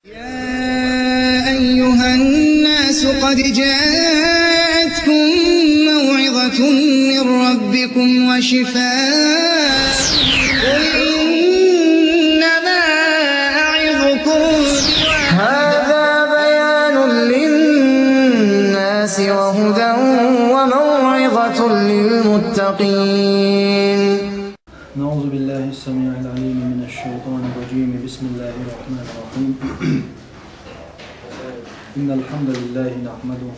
يا أيها الناس قد جاءتكم موعظة من ربكم وشفاء قل إنما أعظكم هذا بيان للناس وهدى وموعظة للمتقين. نعوذ بالله السميع العليم من الشيطان الرجيم. بسم الله الرحمن الرحيم. إن الحمد لله نحمده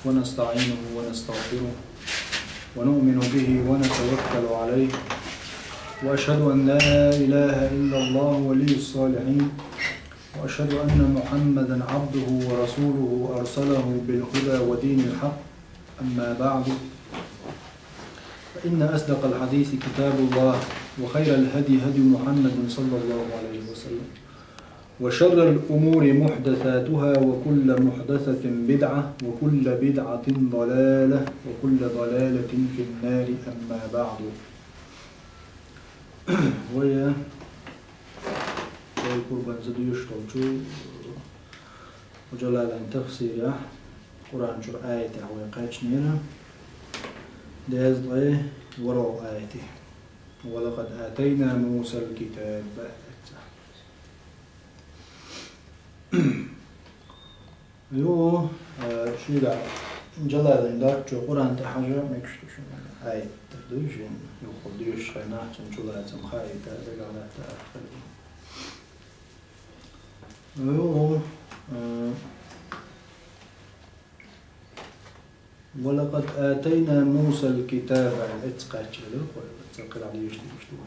ونستعينه ونستغفره ونؤمن به ونتوكل عليه وأشهد أن لا إله إلا الله ولي الصالحين وأشهد أن محمدا عبده ورسوله أرسله بالهدى ودين الحق. أما بعد، فإن أصدق الحديث كتاب الله وخير الهدي هدي محمد صلى الله عليه وسلم وشر الأمور محدثاتها وكل محدثة بدعة وكل بدعة ضلالة وكل ضلالة في النار. أما بعد، ويا القربان زديوش طلعو وجلال أن تفسير قرآن شر آية ويقاش نيرا داز ضي وراء آيته ولقد آتينا موسى الكتاب. يو شيء جلال إن قرآن تحجر مكشتوش آية تدوجين يخديوش خيناه جلال زمخاي تدقى تأخر. يو ولقد آتينا موسى الكتاب اتقاش له وتقل عليه يشتوه.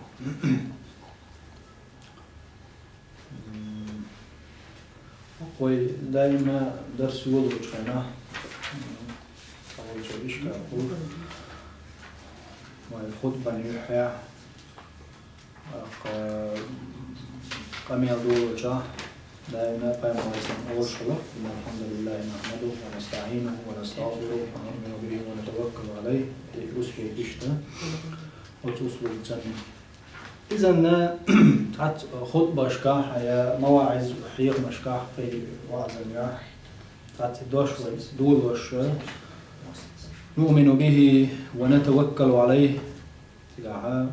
قوي دائما درس يوضوج خنا أول شيء إشكال أقول والخطبة نيحيا قميل دولوجا دائما قام ويسم أول شلق. إن الحمد لله نحمده ونستعينه ونستغفره ونؤمن به ونتوكل عليه لأسوي إشتا وتوصل الجنة. إذن تعت خطبة شكاح يا مواعظ حيق مشكاح في وعظ الياح تعت دولوش نؤمن به ونتوكل عليه تلاها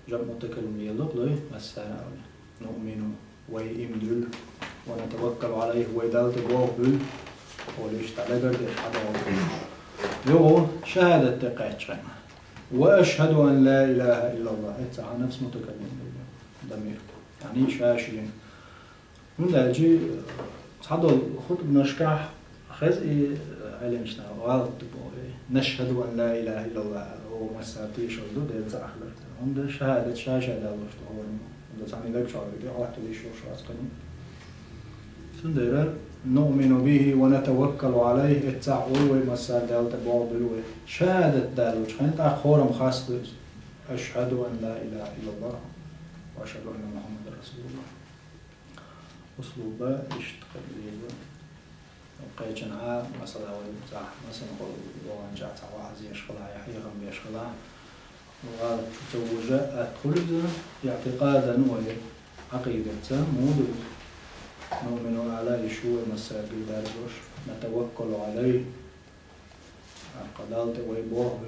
جمع متكلم يلق له مساء نؤمن ويمدل ونتوكل عليه ويدلت بوهبل وليش تعلقر ديش حدا يو شهادة تقاتشنا وأشهد أن لا إله إلا الله. اتسعى نفس متكلم ضمير يعني شاشين من دالجي تصحدوا خطب نشكح خزئي علمشنا غلط نشهد أن لا إله إلا الله ومساتيش ودو ديل تأخلت عند شهادة شاشة دالوش هو عند تعني لك شعري عوحت ليش وشراس قنين سندير نؤمن به ونتوكل عليه اتسعوا ومسار دالت بوضلوا شهادة دالوش خانت أخورم خاص أشهد أن لا إله إلا الله وأشهد أن محمد رسول الله. أسلوبا اشتغل ليه قيجنها مثلا والمزاح مثلا قول وان جاءت عواز يشغلها يحيغم يشغلها وتزوج أدخل اعتقادا وعقيدة مودود نؤمن على يشوع مساء بالدارجوش نتوكل عليه قدالت ويبوه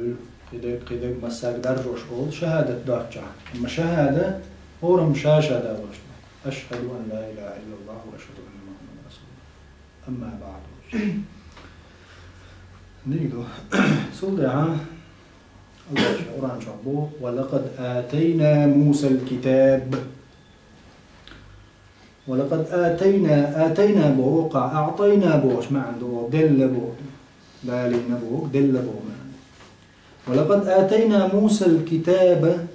قدق مساء دارجوش قول شهادة دارجة. أما شهادة هورم شاشة دارجوش أشهد أن لا إله إلا الله وأشهد أن محمد رسول الله. أما بعد نيجو صدع الله شعوران شعبوه ولقد آتينا موسى الكتاب. ولقد آتينا بوقع أعطينا بوش ما عنده دل بو بالينا بوك دل بو ما عنده. ولقد آتينا موسى الكتاب.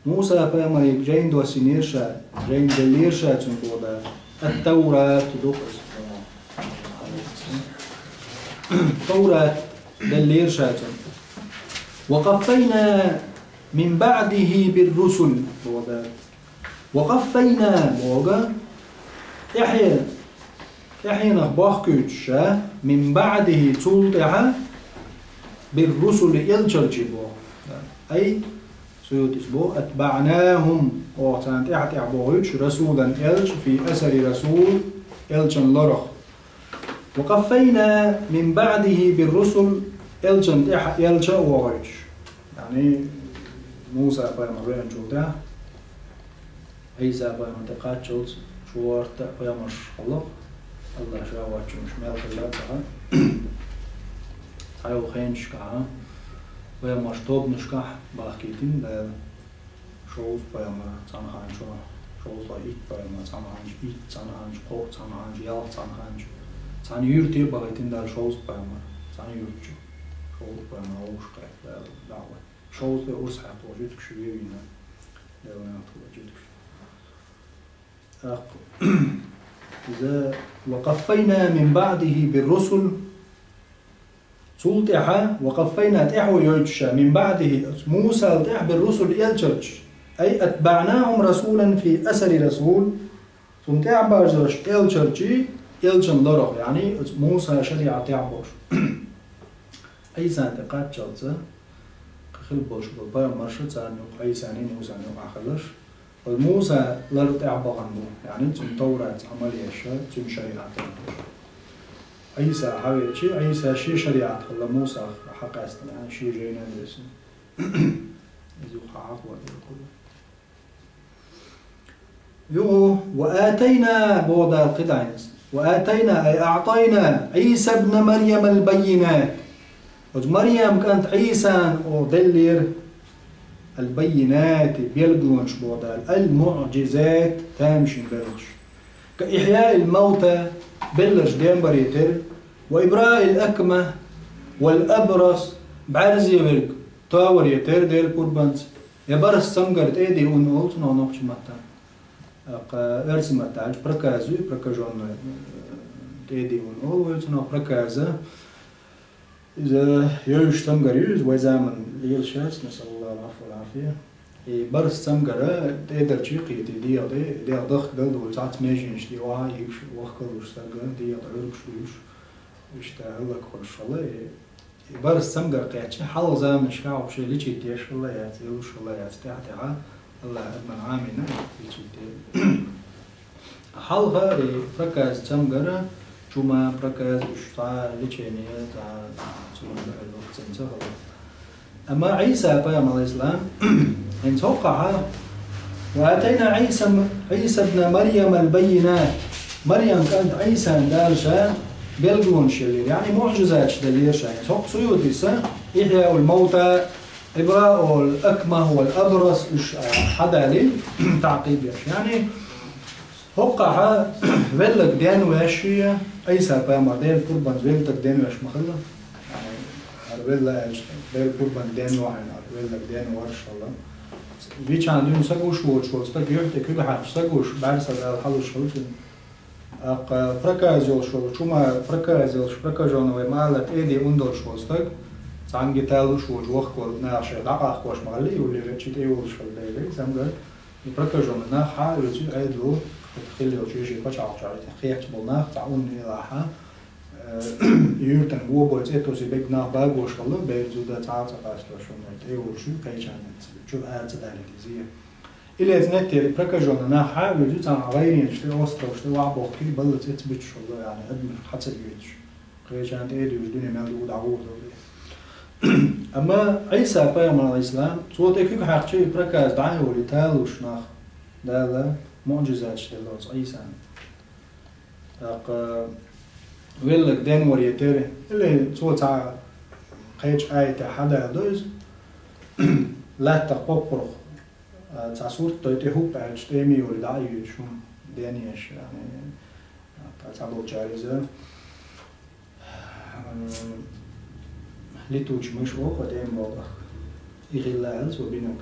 موسى فامريك جين دو سينير شاد جين دلير شاد سنقودا التوراة دوقس توراة دلير شاد وقفينا من بعده بالرسل وقفينا بوغا يحيى نخباخ كوتشا من بعده تولدها بالرسل يلجل جيبو أي سيوت اسبو أتبعناهم وعطان تحت إعبوهيش رسولا إلش في أثر رسول إلشن لرخ وقفينا من بعده بالرسل إلشن تحت إلشا وغيش يعني موسى بيامر جوده عيسى بيامر تقات شوز شوارت بيامر الله الله شاوات مش مال الله تعالى تعالوا خينش كعا بيامر توب نشكح باخيتين لا شوز بيامر تانخان شوز ضايق بيامر تانخان إيد تانخان قوق تانخان يال تانخان تان يرتي باخيتين لا شوز بيامر تان يرتي شوز بيامر أوش كه دعوة شوز ده أوس حق وجدك شوينا لا وجدك إذا وقفينا من بعده بالرسل سلطحة وقفينا تحو يوتشا من بعده موسى تح بالرسل إلتشرش أي أتبعناهم رسولا في أثر رسول سلطح بارجرش إلتشرشي إلتشن لرغ يعني موسى شريعة تعبر أي سانتقات جلسة خل بوش بالباير مرشد سانيو أي سانين موسى نيو أخلش والموسى لرت أعبغنبو يعني تم توراة عملية شا تم شريعة عيسى حاول شيء عيسى شيء شريعة خلا موسى حق أصلا يعني شيء جينا درس يزوق حق وده يو وآتينا بوضع القدعيس وآتينا أي أعطينا عيسى ابن مريم البينات مريم كانت عيسى أو دلير البينات بيلقونش بوضع المعجزات تامشي بلش كإحياء الموتى بلش ديم بريتر وإبراء الأكمة والأبرص بعرزي بلك تاور يتر ديل قربانس يبرس سمجرت ايدي ونقولت نونقش متى ارسم متى بركازو بركاجون ايدي ونقول ويتنا بركازة إذا يوش سمجر يوز وزامن ليل شاس نسأل الله العفو والعافية برس سمجرة تقدر شيقي دي ضخ قلد وساعات ماجينش دي واحد يكش وخكل وش سمجر دي عرق شويش وش تهلك خلش الله برس سمجر قياتش حال زامن شكاو بشي ليشي تيش الله يعطي وش الله يعطي تحتها الله أدمن عامنا ليشي تي حالها بركاز سمجرة شوما بركاز وش تا ليشي نية تا سوما الوقت سنسخل أما عيسى عليه السلام إن توقع وآتينا عيسى ابن مريم البينات مريم كانت عيسى دالشا بيلقون شلير يعني معجزات شدلير يعني توق سيوتيسا إحياء الموتى إبراء الأكمة والأبرص حدا لي تعقيب يعني توقع بلق دين واشية عيسى دين قربان بلق دين واش مخلة أربيلا بيل قربان دين واحد أربيلا دين ورش الله بيش عندهم سقوش وش تك يحتى كل حاجة سقوش بعد سقى الحلو شلون بركازيل شو ما بركازيل بركاجون ومالت إيدي أندر شو تك عنجي تالو شو وقت ناشة دقائق واش مغلي واللي رتشيت أيوة شو الليلة سامع بركاجون ناحة رتشيت أيدلو تخلي وشيء كوش عقاري خيات بالناح تعاون نلاحة يورتن ووبوت إتوسي بيجنا باغوش الله بيجودا تعاطى قاستو شو نت أيوة شو كيشانت شو أعتدالي زيه إلى زنتي بركاجون ناحة وجود عن غيرين شو أسرة وشو عبوه كي بلت إتبتش الله يعني أدم حتى بيجش كيشانت أيدي وجدوني مالو دعوه أما عيسى عليه السلام صوت كيف حقشي بركاز دعاه ولتال وشناخ ده معجزات شلوت عيسى ويلك دين وريتيري اللي صوت قيش آية حدا دوز لا تقبقرخ تصور تيهو بعد تيمي ولدعي شو دينيش يعني تعبو جاريزة لتوش مش هو قديم واضح يغلال سو بينك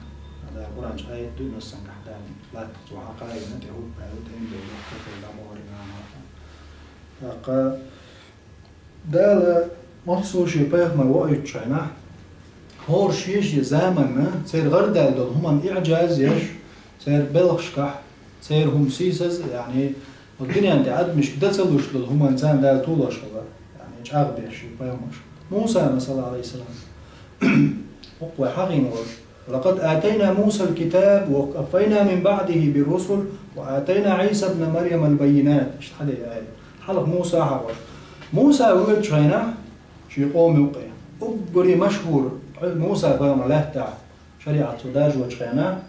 هذا عبارة عن آية دون السنة حدا لا تقطع عقائد نتهو بعد تيم دولة كفر الأمور معنا ده مصر شيء بيخ ما وقت شينا هور شيء زماننا سير غردال دول هم إعجاز يش سير بلغشكح سير هم سيسز يعني الدنيا عند عد مش دتلوش دول هم إنسان ده طولش الله يعني إيش أغبي شيء بيخ مش موسى مثلا عليه السلام أقوى حقين لقد آتينا موسى الكتاب وقفينا من بعده بالرسل وآتينا عيسى ابن مريم البينات. إيش هذه الآية؟ حلق موسى حوار موسى ولد شينا شي قوم وقع أقري مشهور موسى بيوم الله تاع شريعة سوداج وشينا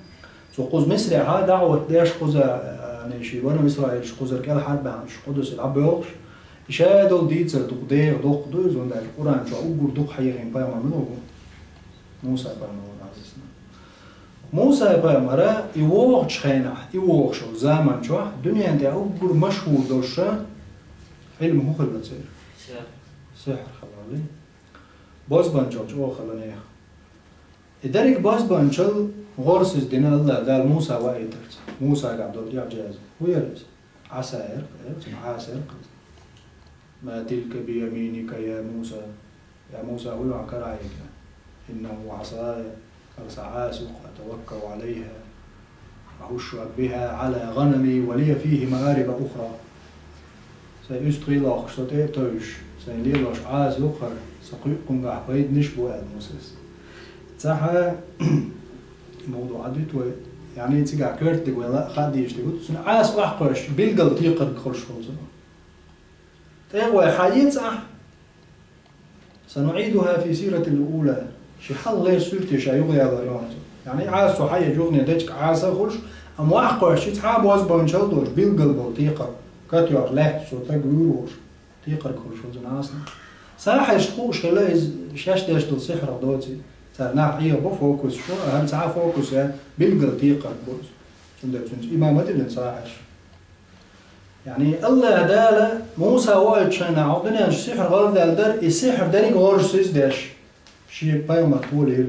سوقوز مصر ها دعوة داش قوز يعني شي بنو إسرائيل شقوز ركال حرب عن شقودس العبيوش يشادل ديتر دقدير دق دوز وندع القرآن شو أقول دق حيرين بيوم منو موسى بيوم موسى بيامرا يوغ شخينا يوغ شو زمان شو الدنيا عندها أقول مشهور دوشة علم هو خلنا تصير سحر خلالي باز بانشل شو خلنا يا إدارك باز بانشل غرس الدين الله دال موسى وايدرت موسى قاعد يا جاز ويرز عسائر عسائر ما تلك بيمينك يا موسى يا موسى هو كرايك إنه عصاي فسعاسق أتوكل عليها أهش بها على غنمي ولي فيه مآرب أخرى سيستغي الله شتى توش سيلي الله عاز أخر سقيكم قاعد نشبو الموسس صح موضوع عديت يعني تيجا كرت ولا خديش تقول سن عاز أحقرش بيلقى تيقر خرش خلصنا تيجوا حياة صح سنعيدها في سيرة الأولى شي حل غير سورتي شايوغ يا ضيانت يعني عاز صحيح جوغني ديك عاز خرش أم واحقر شي تحاب واز بنشلدوش بيلقى تيقر كاتيار لحت شو تقولوش تيقر خرش خلصنا عاصنا صراحة يشتقوش خلاص شاش داش السحر دوتي صار ناحية بفوكس شو أهم ساعة فوكس يعني بيلقى تيقر بوز شنو إمامة اللي صراحة يعني الله داله موسى وايد شنا عقدنا السحر غلط دال السحر داري غورسيس داش شيء بايو مطولي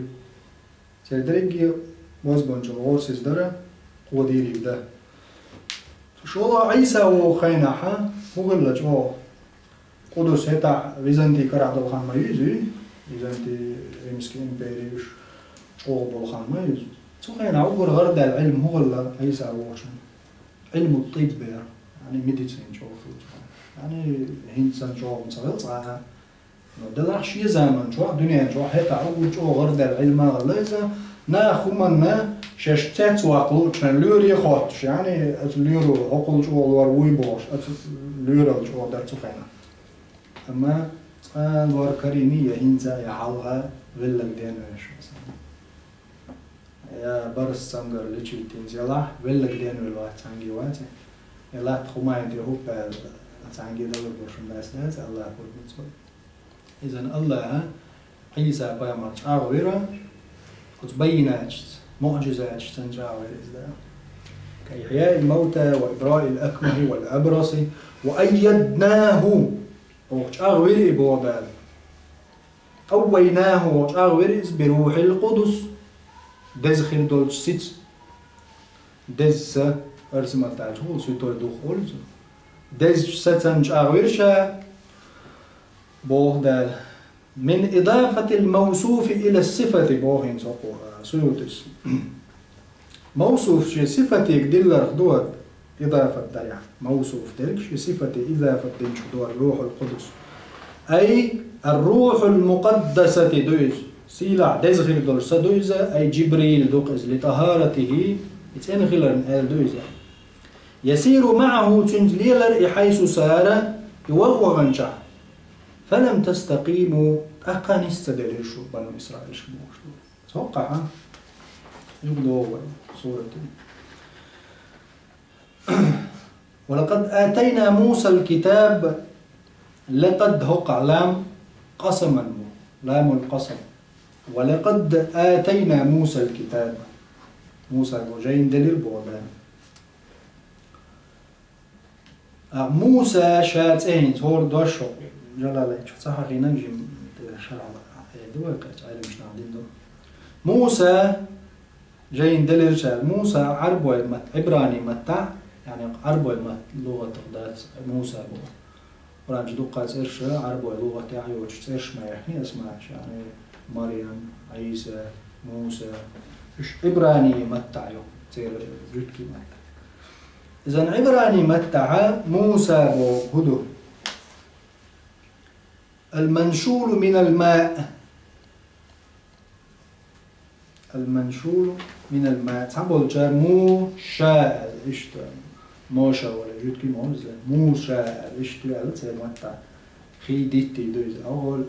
سيدريجي وزبنج غورسيس داره قديري ده شو عيسى وخيناحة مغلق جو قدس هتا ويزنتي كرعد الخان ما يجي ويزنتي ريمسكي إمبيريوش قوب الخان ما يجي شو خينا أقول غرد العلم مغلق عيسى ووشن علم الطب يعني ميديسين شو يعني هندسة شو مسوي صراحة ده شيء زمان شو الدنيا شو حتى أقول شو غرد العلم غليزة ناخو منا شاشتات وعقلو كان لوري خاطش يعني اللورو عقل شو الوروي باش اللورو شو درت خينا أما الور كريمية هندسة يا حلها ولا قدينا شو يا برس سانجر ليشي تنزله ولا قدينا الواحد سانجي واتي يلا تخوما يدي هو سانجي دور برشم بس ناس الله يقول متسول إذن الله عيسى بيامرش أغويرا وتبينات معجزات سنجاوي إذا كإحياء الموتى وإبراء الأكمه والأبرص وأيدناه وأغوير إبوابال أويناه وأغوير بروح القدس دزخل دولش سيت دز أرسم التعجول سيطور دخول دز ستنج أغويرشا بوغدال من إضافة الموصوف إلى الصفة بوغين سيوتس موصوف شي صفة يقدر خدوات إضافة دريع موصوف تلك شي صفة إضافة دنش خدوات روح القدس أي الروح المقدسة دويز سيلع دزغل دولسة دويزة أي جبريل دوقز لطهارته يتنغلن آل دويزة يسير معه تنزليلر حيث سار يوغو غنشع فلم تستقيموا أقن استدلل شو بنو إسرائيل شو توقع يقولوا صورة ولقد آتينا موسى الكتاب لقد هقع لام قسما لام القسم ولقد آتينا موسى الكتاب موسى جاين دليل بوابان موسى شاتين صور دوشو جلالة صح غينا نجي شرع دوقة عالم مش نعدين دو موسى جاين دليل شال موسى عربو عبراني متع يعني عربو لغة تقدات موسى بو ورانج دوقة إرش عربو لغة تعيوش إرش ما يحني اسمعش يعني مريم عيسى موسى عبراني متعيو تصير جدكي متع إذن عبراني متع موسى بو هدو المنشول من الماء المنشول من الماء تعبول جار مو شاء إشتو موشا ولا جود كي موزة مو شاء إشتو ألت متى خي ديتي دوز أول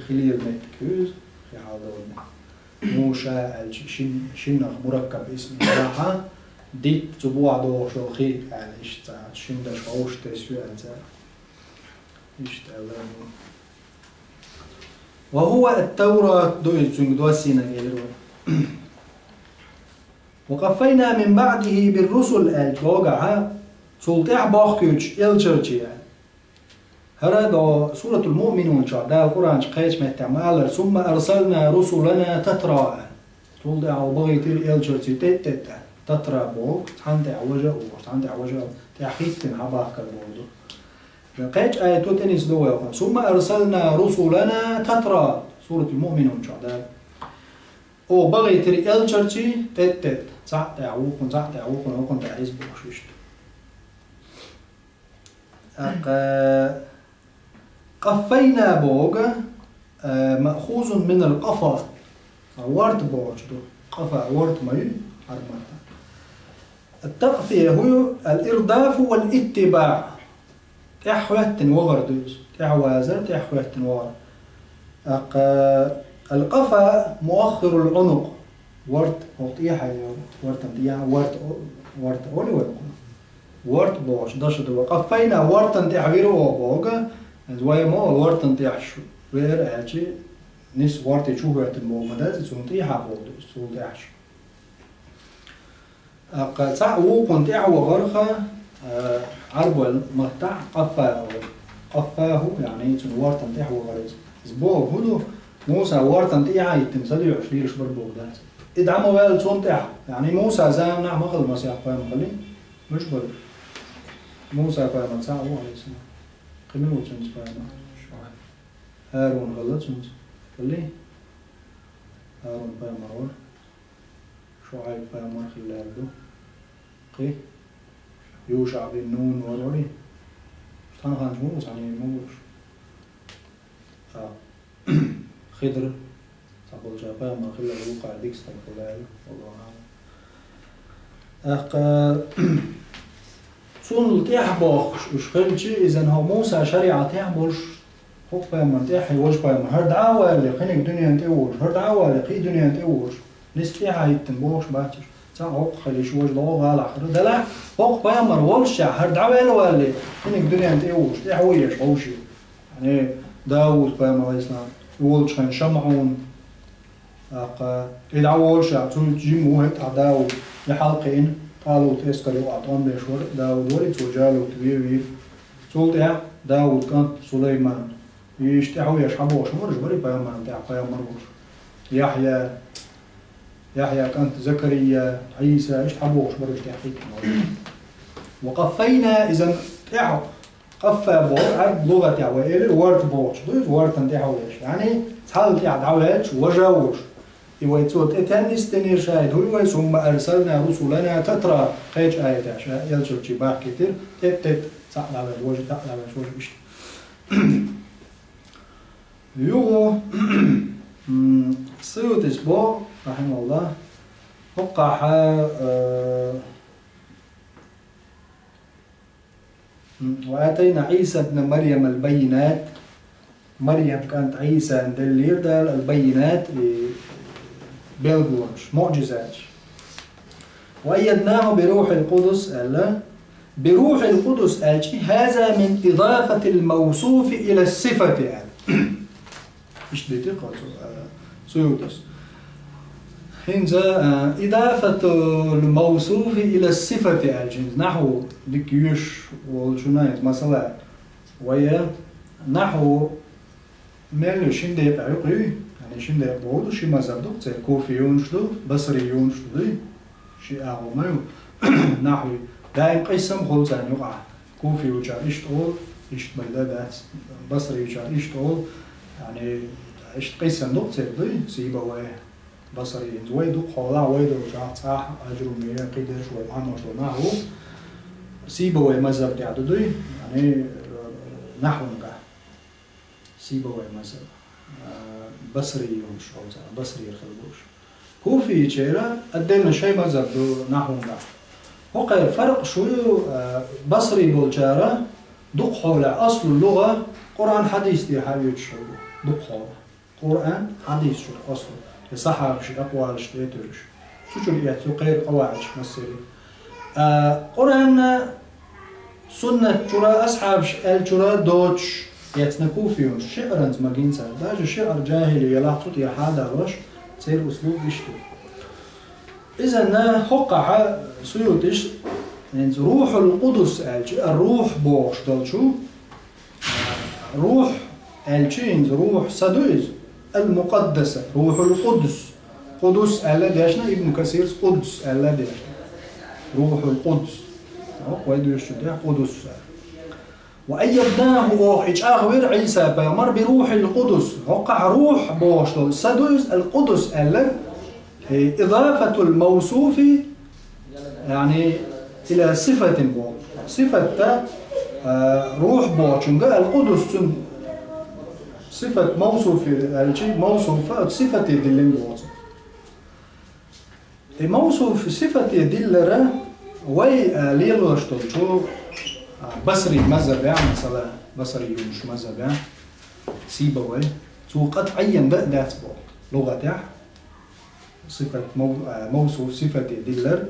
خلي المتكوز في حاضرنا مو شاء شن مركب اسم راحة ديت تبوع دو شو خي على إشتا شن ده شوش تسوي أنت إشتا وهو التوراة دوز دوسينا غيره وقفينا من بعده بالرسل الجوجع سلطع باخكوش إلشرجي هذا سورة المؤمنون شو ده القرآن قيش متعمل ثم أرسلنا رسلنا تترى سلطع وبغيت إلشرجي تترى بوك عندي عوجة وعندي عوجة تحيط حباك البودو قيش آية تنس دوا ثم أرسلنا رسلنا تترى سورة المؤمنون شو ده او بغي تري الشرجي تت تعوقن وكن تعيز بوششت قفينا بوغ مأخوذ من القفا ورد بوشتو قفا ورد ماي حرمتا التقفية هو الإرداف والاتباع تحويتن وغردوز تحوازر تحويتن وغر القفا مؤخر العنق ورد وطيحة ورد تنتيا ورد أولي ورد بوش دش دوا قفينا ورد تنتيا غيره وبوجا زوايا ما ورد تنتيا شو غير أشي نس ورد يشوفه يتمو مدرسة سنتيا بودو سنتيا شو قصع وقنتيا وغرخة عربو المقطع قفاه يعني ورد تنتيا وغرز زبوه هدو موسى ورطن تيعا يتمثل يعشليش بربوك ده ادعموا بقى الصوم تيعا يعني موسى زام نعم مخل مسيح قايم مخلي مش برب موسى قايم ساعة هو عليه السلام قملوا تنس قايم هارون غلط تنس خلي هارون قايم مرور شعيب قايم مر خلال له قي يوشع بن نون وروري شتان خانش موسى يعني موش خضر تقول جابا ما خلى الوقع ديكس تقول والله أعلم صون التيح باخش وش خلشي إذا هو موسى شريعة تيعملش هو بيمن تيح يوش بيمن هر دعوة اللي خليك دنيا تيوش هر دعوة اللي خي دنيا تيوش نستيح يتنبوش باتش تعوق خلي شوش ضوء على آخر دلع هو بيمن والشع هر دعوة اللي خليك دنيا تيوش تيح ويش أوشي يعني داود بيمن عليه السلام يقول شان شمعون يدعوا شعب تقول جيمو هيك عداو يحلقين قالوا تسكري وعطان بيشور داود ورد وجالو تبيوي تقول يا داود كان سليمان يشتحوا يشحبوا شمرش بري بيامر بتاع بيامر يحيى كانت زكريا عيسى يشحبوا شمرش تحقيق وقفينا إذا تعو قفا بوش عد لغة تعويل ورد بوش دوز ورد تنتحويش يعني تحل تعويش وجاوش يويتوت اتنس تنير شاهد هو ثم أرسلنا رسلنا تترى خيج آية عشاء يلشل جباح كتير تت تعلى بالوجه تعلى بالوجه بشت يوغو سيوت اسبوع رحمه الله وقع وآتينا عيسى ابن مريم البينات مريم كانت عيسى عند الليردال البينات بيلغورش معجزات وأيدناه بروح القدس ألا بروح القدس ألشي هذا من إضافة الموصوف إلى الصفة ألا إيش دي تقرأ سيوتس هنزا إضافة الموصوف إلى الصفة الجنس نحو ديكيوش والشنايت مثلا ويا نحو مال شندي بعقلي يعني شندي بقول شيء ما زبدو زي كوفيون شدو بصريون شدو شيء أعمله نحو دائم قسم خلص عن يقع كوفي وجار إيش تقول إيش بلدات بصري وجار إيش تقول يعني إيش قسم دو زي سيبه ويا بصري ويدو حولا ويدو جاء صح أجرو مية قيدر شوي عمر شو نحو سيبوي مذهب تعددي يعني نحو نقع سيبوي مذهب بصري يومش أو بصري الخلبوش كوفي شيرا أدينا شيء مذهب نحونا هو فرق شوي بصري بولجارة دق حول أصل اللغة قرآن حديث دي حبيت شو دق حول قرآن حديث شو أصل يصحح شيء أقوال شيء ترش شو اللي غير قواعد مسيري قرآن سنة جرا أصحاب الجرا دوتش يتنكو فيهم شعرا ماجين سال داج شعر جاهلي يلاحظوا يا حدا وش تصير أسلوب يشتو إذا حقها سيوتش روح القدس الروح بوش دلشو روح الجينز روح سدويز المقدسة روح القدس قدس الذي عشنا ابن كثير قدس الذي روح القدس قدس وأيدناه أوحج أغير عيسى بيمر بروح القدس وقع روح بوش سدويز القدس الذي إضافة الموصوف يعني إلى صفة بو صفة روح بوشنج القدس صفة موصوف الشيء موصوف صفة دلين بوش موصوف صفة دلرة وي ليلوشتو شو بصري مذهب مثلا بصري يوش مذهب سيبوي شو قد عين ده بو لغة صفة موصوف صفة دلر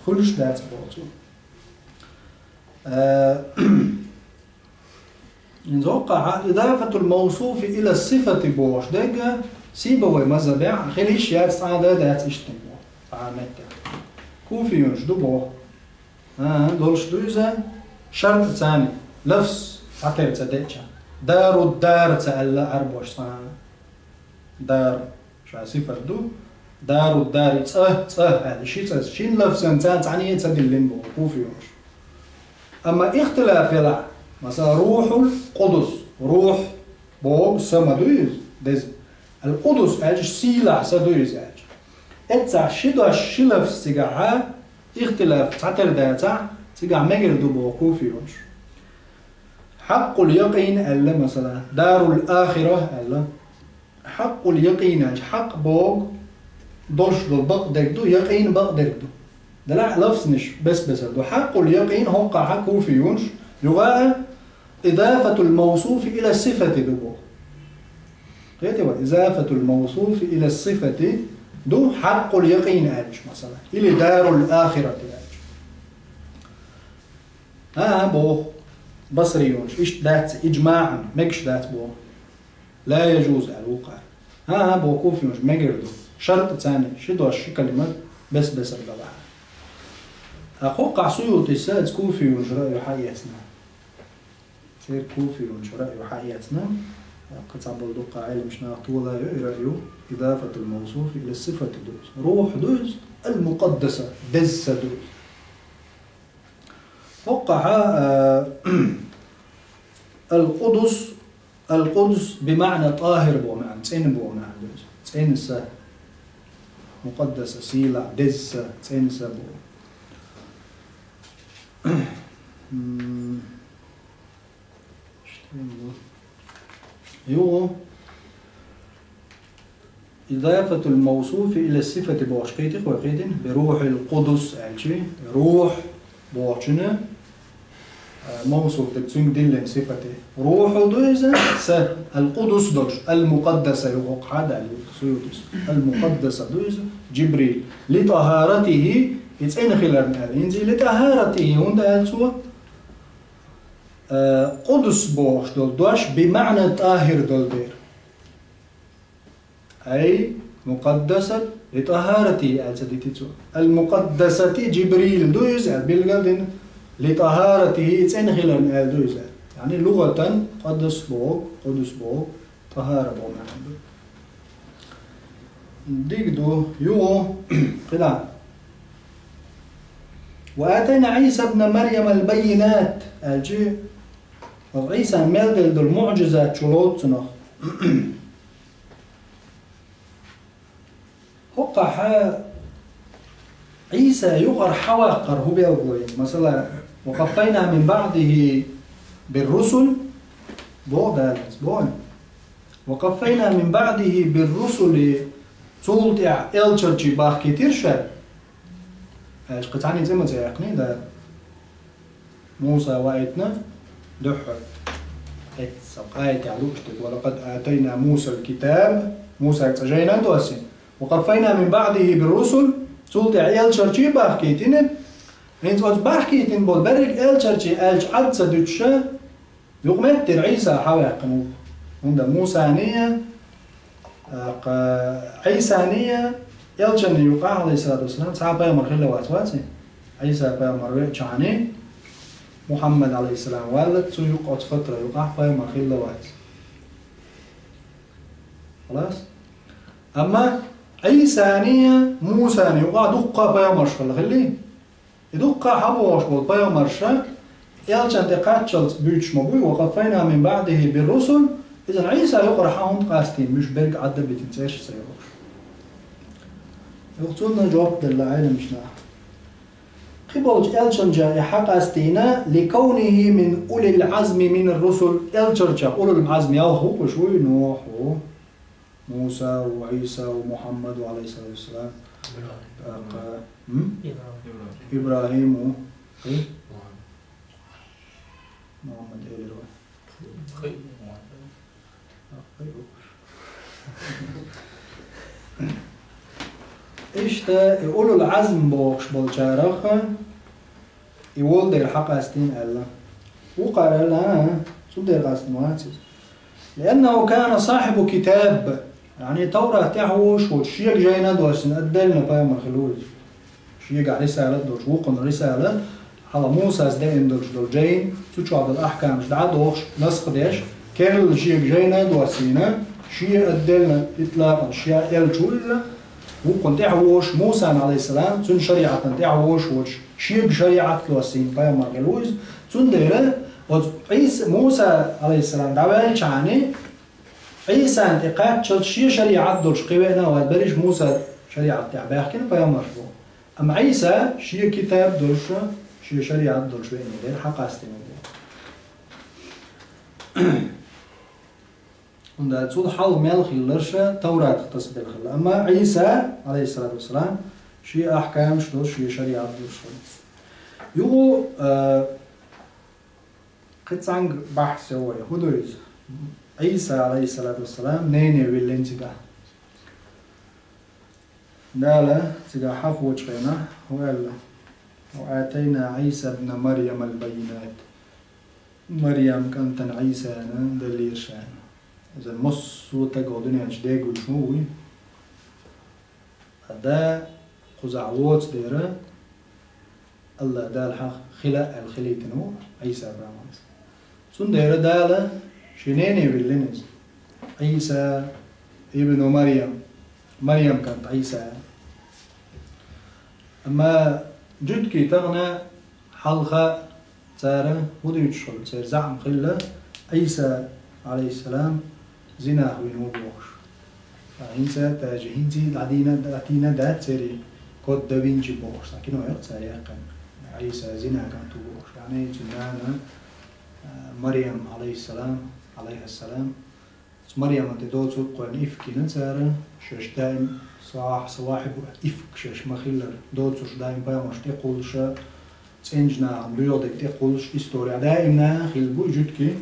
كلش دات بوتو نتوقع إضافة الموصوف إلى الصفة بوش دقة سيبوي مذهب خليش يتصعد دات اشتمو فعمتها كوفي ينشدو بو دولش دوزة شرط ثاني لفظ عطير تدتشا دار الدار تألا عربوش صانع دار شو صفة دو دار الدار هذا شيء شين لفظ تعني تدلين بو كوفيوش أما اختلاف يلا مثلا روح القدس روح بو سمدويز دز القدس أج سيلا سدويز أج اتسع شدوا شلف سجعة اختلاف تعتر داتا سجع مجر دو بو كوفيوش حق اليقين ألا مثلا دار الآخرة ألا حق اليقين حق بوغ دوش دو بقدر دو يقين بقدر دو دلع لفظ نش بس دو حق اليقين هو قاعد كوفيونش لغة إضافة الموصوف إلى الصفة دو إضافة الموصوف إلى الصفة دو حق اليقين أج مثلا إلى دار الآخرة أج بو بصريونش إيش دات إجماعا مكش دات بو لا يجوز الوقع بو كوفيونش مجردو شرط ثاني شدوا كلمة بس البلاعة أقوقع سيوطي ساد كوفي ونشرأي حياتنا سير كوفي ونشرأي حياتنا قطع بلدقة علم شنا طولة يرأيو إضافة الموصوف إلى الصفة دوز روح دوز المقدسة دز دوز وقع القدس بمعنى طاهر بمعنى تين بمعنى دوز تين سه مقدسة سيلا دز تين سبو يو إضافة الموصوف إلى الصفة بوشقيتك وقيتن بروح القدس ألشي روح بوشنا موصوف تكسون دين صفته روح دوزة القدس دوش المقدسة يوقع هذا المقدسة دوزة جبريل لطهارته يتسين خلالنا ينزل لطهارته هون سوى قدس بوش دوش بمعنى طاهر دولدير أي مقدسة لطهارته المقدسة جبريل دوزة بالقدن لطهارته يتسين خلالنا دوزة يعني لغة قدس بو طهارة بو معنى ديكدو يو قلع وآتينا عيسى ابن مريم البينات الجي عيسى ملدل دول معجزات شلوتنا وقع عيسى يقر حواقر هو بيقول مثلا وقفينا من بعده بالرسل وقفينا من بعده بالرسل صولت إلشرتي باخ كتير شر قطعني زي ما تيقني ده موسى وآيتنا دحر آية علوشتك ولقد آتينا موسى الكتاب موسى يتجينا دوسين وقفينا من بعده بالرسل صولت إلشرتي باخ كتير إنت باخ كتير بول برق إلشرتي إلش عد سدوتش يقمت عيسى حواقنوه عند موسى نية عيسى نية يلجن يقع عليه الصلاة والسلام صعب يوم الخلة واتواتي عيسى يوم الرجعني محمد عليه السلام والد سيقعد فترة يقع يوم الخلة واتي خلاص أما عيسى نية موسى نية يقع دقة يوم الخلة خليه يدقة حبوش يوم الخلة يلجن تقاتشل بيتش مبوي وقفينا من بعده بالرسل إذا عيسى يقرأ حاهم قاستين مش برق عدى بتنساش سيروش يقولون جواب دل عالم مش ناح قبل يلجن جاء قاستينا لكونه من أولي العزم من الرسل يلجن جاء أولي العزم يوهو وشوي نوح وموسى وعيسى ومحمد عليه الصلاة والسلام إبراهيم محمد إيه إشتا يقولوا العزم بوخش بالجارخة يقول دير حق أستين ألا وقال لها شو دير قاستين واتي لأنه كان صاحب كتاب يعني توراة تحوش وشيك جاينا دوشن أدلنا بايم الخلوج شيك على رسالة دوش وقن رسالة على موسى زدين دوش جاين تشوف الأحكام مش دعا دوش نسخ ديش كل شيء جينا دوسينا شيء أدلنا إطلاقا شيء الجوزة وكنت تعوش موسى عليه السلام تون شريعة تعوش وش شيء شريعة دوسين قيام مرجلوز تون ديره وعيسى موسى عليه السلام دعوة شعني عيسى انتقاد شيء شريعة دوش قوينا وبرج موسى شريعة تعبه كن قيام مرجلو أما عيسى شيء كتاب دوش شيء شريعة دوش بين دير حق استمر وده تقول حال ملخ اللرشة توراة تختص بالخل أما عيسى عليه الصلاة والسلام شيء أحكام شدوش شيء شريعة دوش يو قد سانج بحث هو يهودوز عيسى عليه الصلاة والسلام نيني ويلين تجاه دالة تجاه حفوة شغينا وآتينا عيسى ابن مريم البينات مريم كانت عيسى دليل شان إذا مص وتقعدني أجداق وشموي هذا قزعوات ديرة الله دال حق خلق الخليتنو عيسى إبراهيم سن ديرة دالة شنيني باللنز عيسى ابن مريم كانت عيسى أما جد كي تغنى حلقة تارة وديت شغل تار زعم خلة عيسى عليه السلام زنا وينو بوش فإنسى تاجهينتي لعدينا دات تاري كود دافينشي بوش لكن هو يقصى يقن عيسى زنا كانت بوش يعني تنانا مريم عليه السلام مريم أنت دوت قوان إفكي نتارة شش دايم صواحب إفك شش مخيلر دوت شش دايم بايمش تقولش تنجنا عم بيودك تقولش إستوريا دائما خلبو جدكي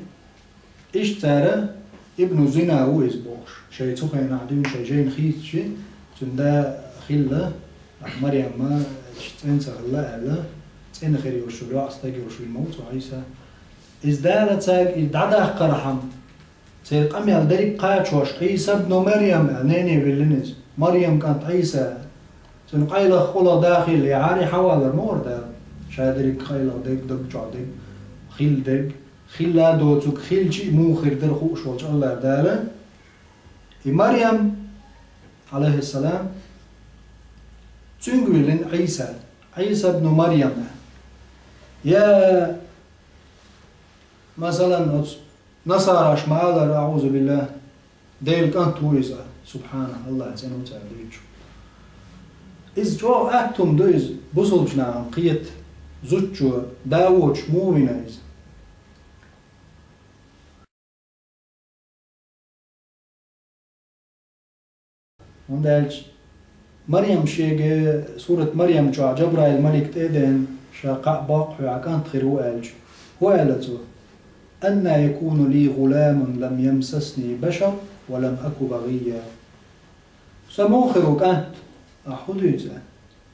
إيش تارة ابن زنا هو إزبوش شيء تخين عدين شيء جين خيس شيء تندا خلة مريم ما تنسى خلا ألا تن خير وشو رأس تجي وشو الموت وعيسى إزدالة تاج إدعدا قرحم سيقام يالدري قاتشوش عيسى ابن مريم أنيني باللنز مريم كانت عيسى تنقايل خلا داخل يعاني حوالي المور ده شادرك خيل دك دك جادك خيل دك خيل لا دوتك خيل شيء موخر در خوش وش الله داله مريم عليه السلام تنقولن عيسى ابن مريم يا مثلا نصارى شمال أعوذ بالله ديل كانت ويزا سبحان الله تسنو تعبيرش إز جو أكتم دوز بوصل بشنا قيت زوجو داوش موينا إز وندالج مريم شيء سورة مريم جو جبرائيل الملك تيدن شاقع باق عكان تخيرو ألج هو ألتو أن يكون لي غلام لم يمسسني بشر ولم أكو بغيا سموخرو كانت أحدوثة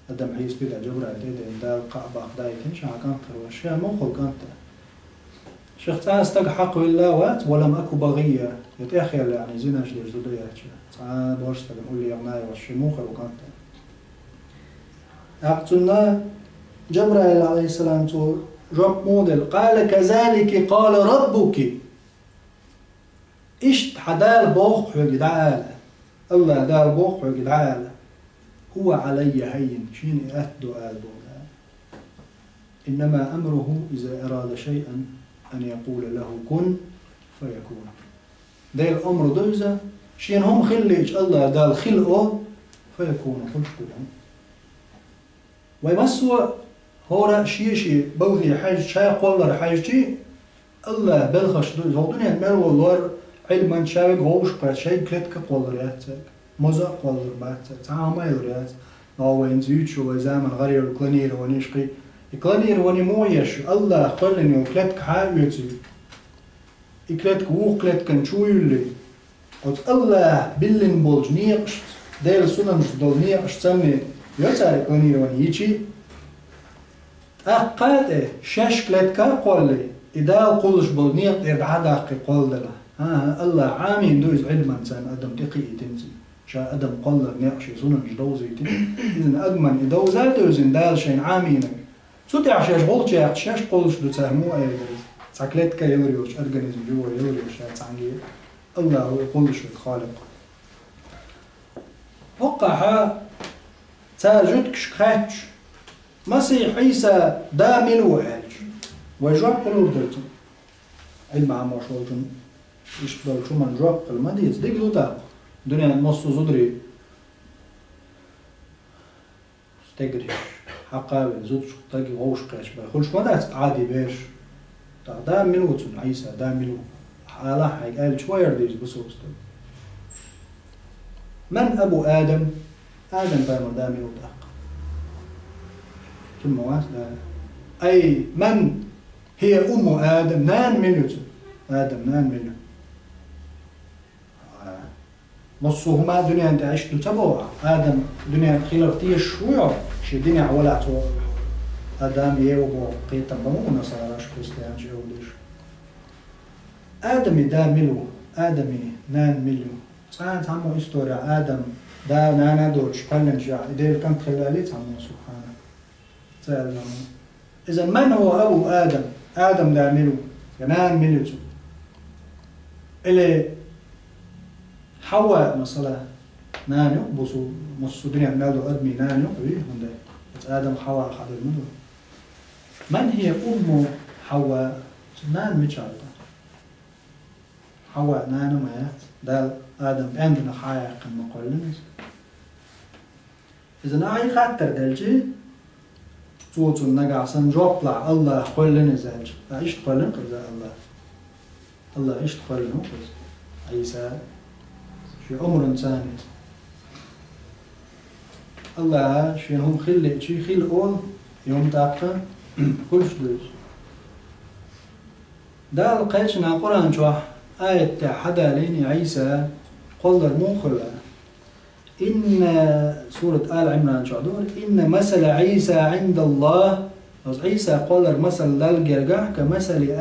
أدم حيث بدا جبرائيل تيدن دال قع باق دايتن شاقان تخيرو الشيء موخو كانت شيخ تاستق حق بالله وات ولم أكو بغيا يتأخير يعني زينا جدير زدريات تعال بورستك نقول لي يغناي والشموخر وكانت أقتلنا جبرائيل عليه السلام تو رب موديل قال كذلك قال ربك إشت حدال بوخ جدعال الله دال بوخ جدعال هو علي هين شيني أهدو آدو إنما أمره إذا أراد شيئا أن يقول له كن فيكون ده الأمر دوزة شين هم خليج الله دال خلقه فيكون خلش كلهم ويمسوا هورا شيء بوذي حاج شاي قولر حاجتي الله بلخش دوز هو دنيا مال والله علما شاي غوش قرا شيء كلتك قولر ياتك مزا قولر باتك تعامل يريات هو ينزيتش وزامن غير الكلانير ونشقي الكلانير وني مويش الله قلني وكلتك حاجتي إكلتك وقلتك نشوي اللي قلت الله بلن بولج نيقشت ديل سنن جدول نيقشت سمي يوتاري كلانير وني يجي أقاد شش كلتك قولي إذا قلش بول نيق إرعادك قول له الله عامين دوز علما سان أدم دقيق تنزي شا أدم قلر نيقشي سنن جدوزي تنزي إذن أدمن إدو زالتوزن دال شين عامينك سوتي عشاش غلط جاقت شاش قلش دو تهمو أي غلط ساكلتك يوريوش أرغانيزم جوا يوريوش هاتسانجي الله هو يقولش الخالق وقعها تاجدك شخاتش مسيح عيسى دامن وعالج وجواب قلوب دلتن علم عمو شوالتن يشتغل شو من جواب قل مديز ديك دو داق دنيا نصو زدري استقريش حقاوي زدش تاقي غوش قاش بخلش مدات عادي بيش دامن وتن عيسى دامن حالا حيق قال شوير ديز بسوستن من أبو آدم؟ آدم بامر دامن وداق ثم واسدا أي من هي أم آدم نان مليون آدم نان مليون نصهما دنيا أنت عشت تبوع آدم دنيا خير تيش شوية شي دنيا ولا تو آدم يوبو قيتا بمو نصاراش كريستيان جيوديش آدم دا ملو آدم نان مليون ساعات همو إستوريا آدم دا نانا دوش قلن جاء إذا كانت خلاليت همو سبحانه إذا من هو أبو آدم؟ آدم دا ملو نان مليون إلي حواء مثلا نانيو بوسو مصو دنيا مالو أدمي نانيو إيه من ده آدم حواء خد المنو من هي أم حواء؟ نان ميشارتا حواء نانو مات ده آدم عندنا حياة كما قلنا إذا ناعي خاطر دلجي صوتو نقع سنجوبلع الله قلنا زالج عيش قلنا قزا الله عيش قلنا قزا عيسى شي أمر ثاني الله شي هم خلق شي خلقون يوم تاقا كلش دوز دا لقيتنا قرآن شوح آية حدا ليني عيسى قدر مو خلق إن سورة آل عمران شعدور إن مثل عيسى عند الله عيسى قدر مثل للجرجع كمثل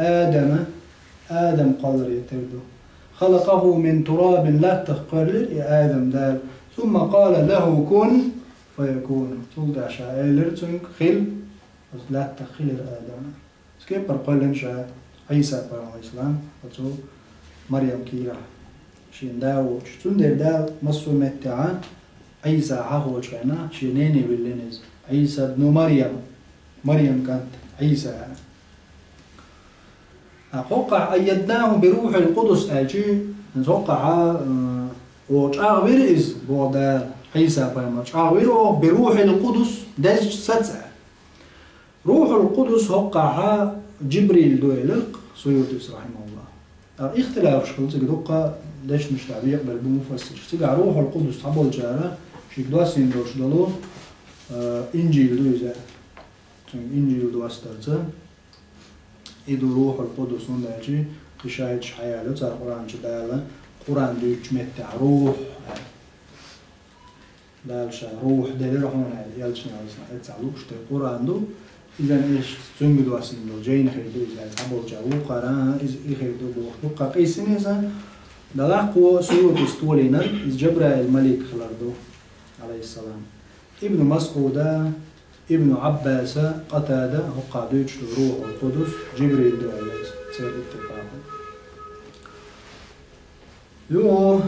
آدم قدر يتردو خلقه من تراب لا تقرر يا آدم دال ثم قال له كن فيكون تولد عشاء خل لا تخير آدم سكيب برقل إنشاء عيسى عليه السلام وتو مريم كيرا شين داو شتون داو مصر متعان عيسى حقو شعنا شينيني باللينز عيسى ابن مريم كانت عيسى أقوقع أيدناه بروح القدس أجي نتوقع وشاغبير إز بودا عيسى بيما شاغبير بروح القدس دج ستة روح القدس وقع جبريل دويلق سيوطس رحمه الله اختلاف شكل تقدق ليش مش تعبير بل بمفسر تقع روح القدس تعبول جارة شيك دواسين دوش دلو إنجيل دو إذا إنجيل دو أسترزه إدو روح القدس ونلاجي قشايد شحيالو تار قرآن جدالة قرآن دو يجمتع روح دالشا روح دالي روحون هاي يالشنا عزنا اتعلوش تي قرآن دو إذا إيش تنجد واسين دو جين خيدو إذا تعبول جاو قرآن إذا خيدو بوقتو قيسين إذا دلاقو سورة استولينا إذ جبرائيل الملك خلاردو عليه السلام ابن مسعود ابن عباس قتادة هو قادوش روح القدس جبريل دو عليه سير اتفاق يو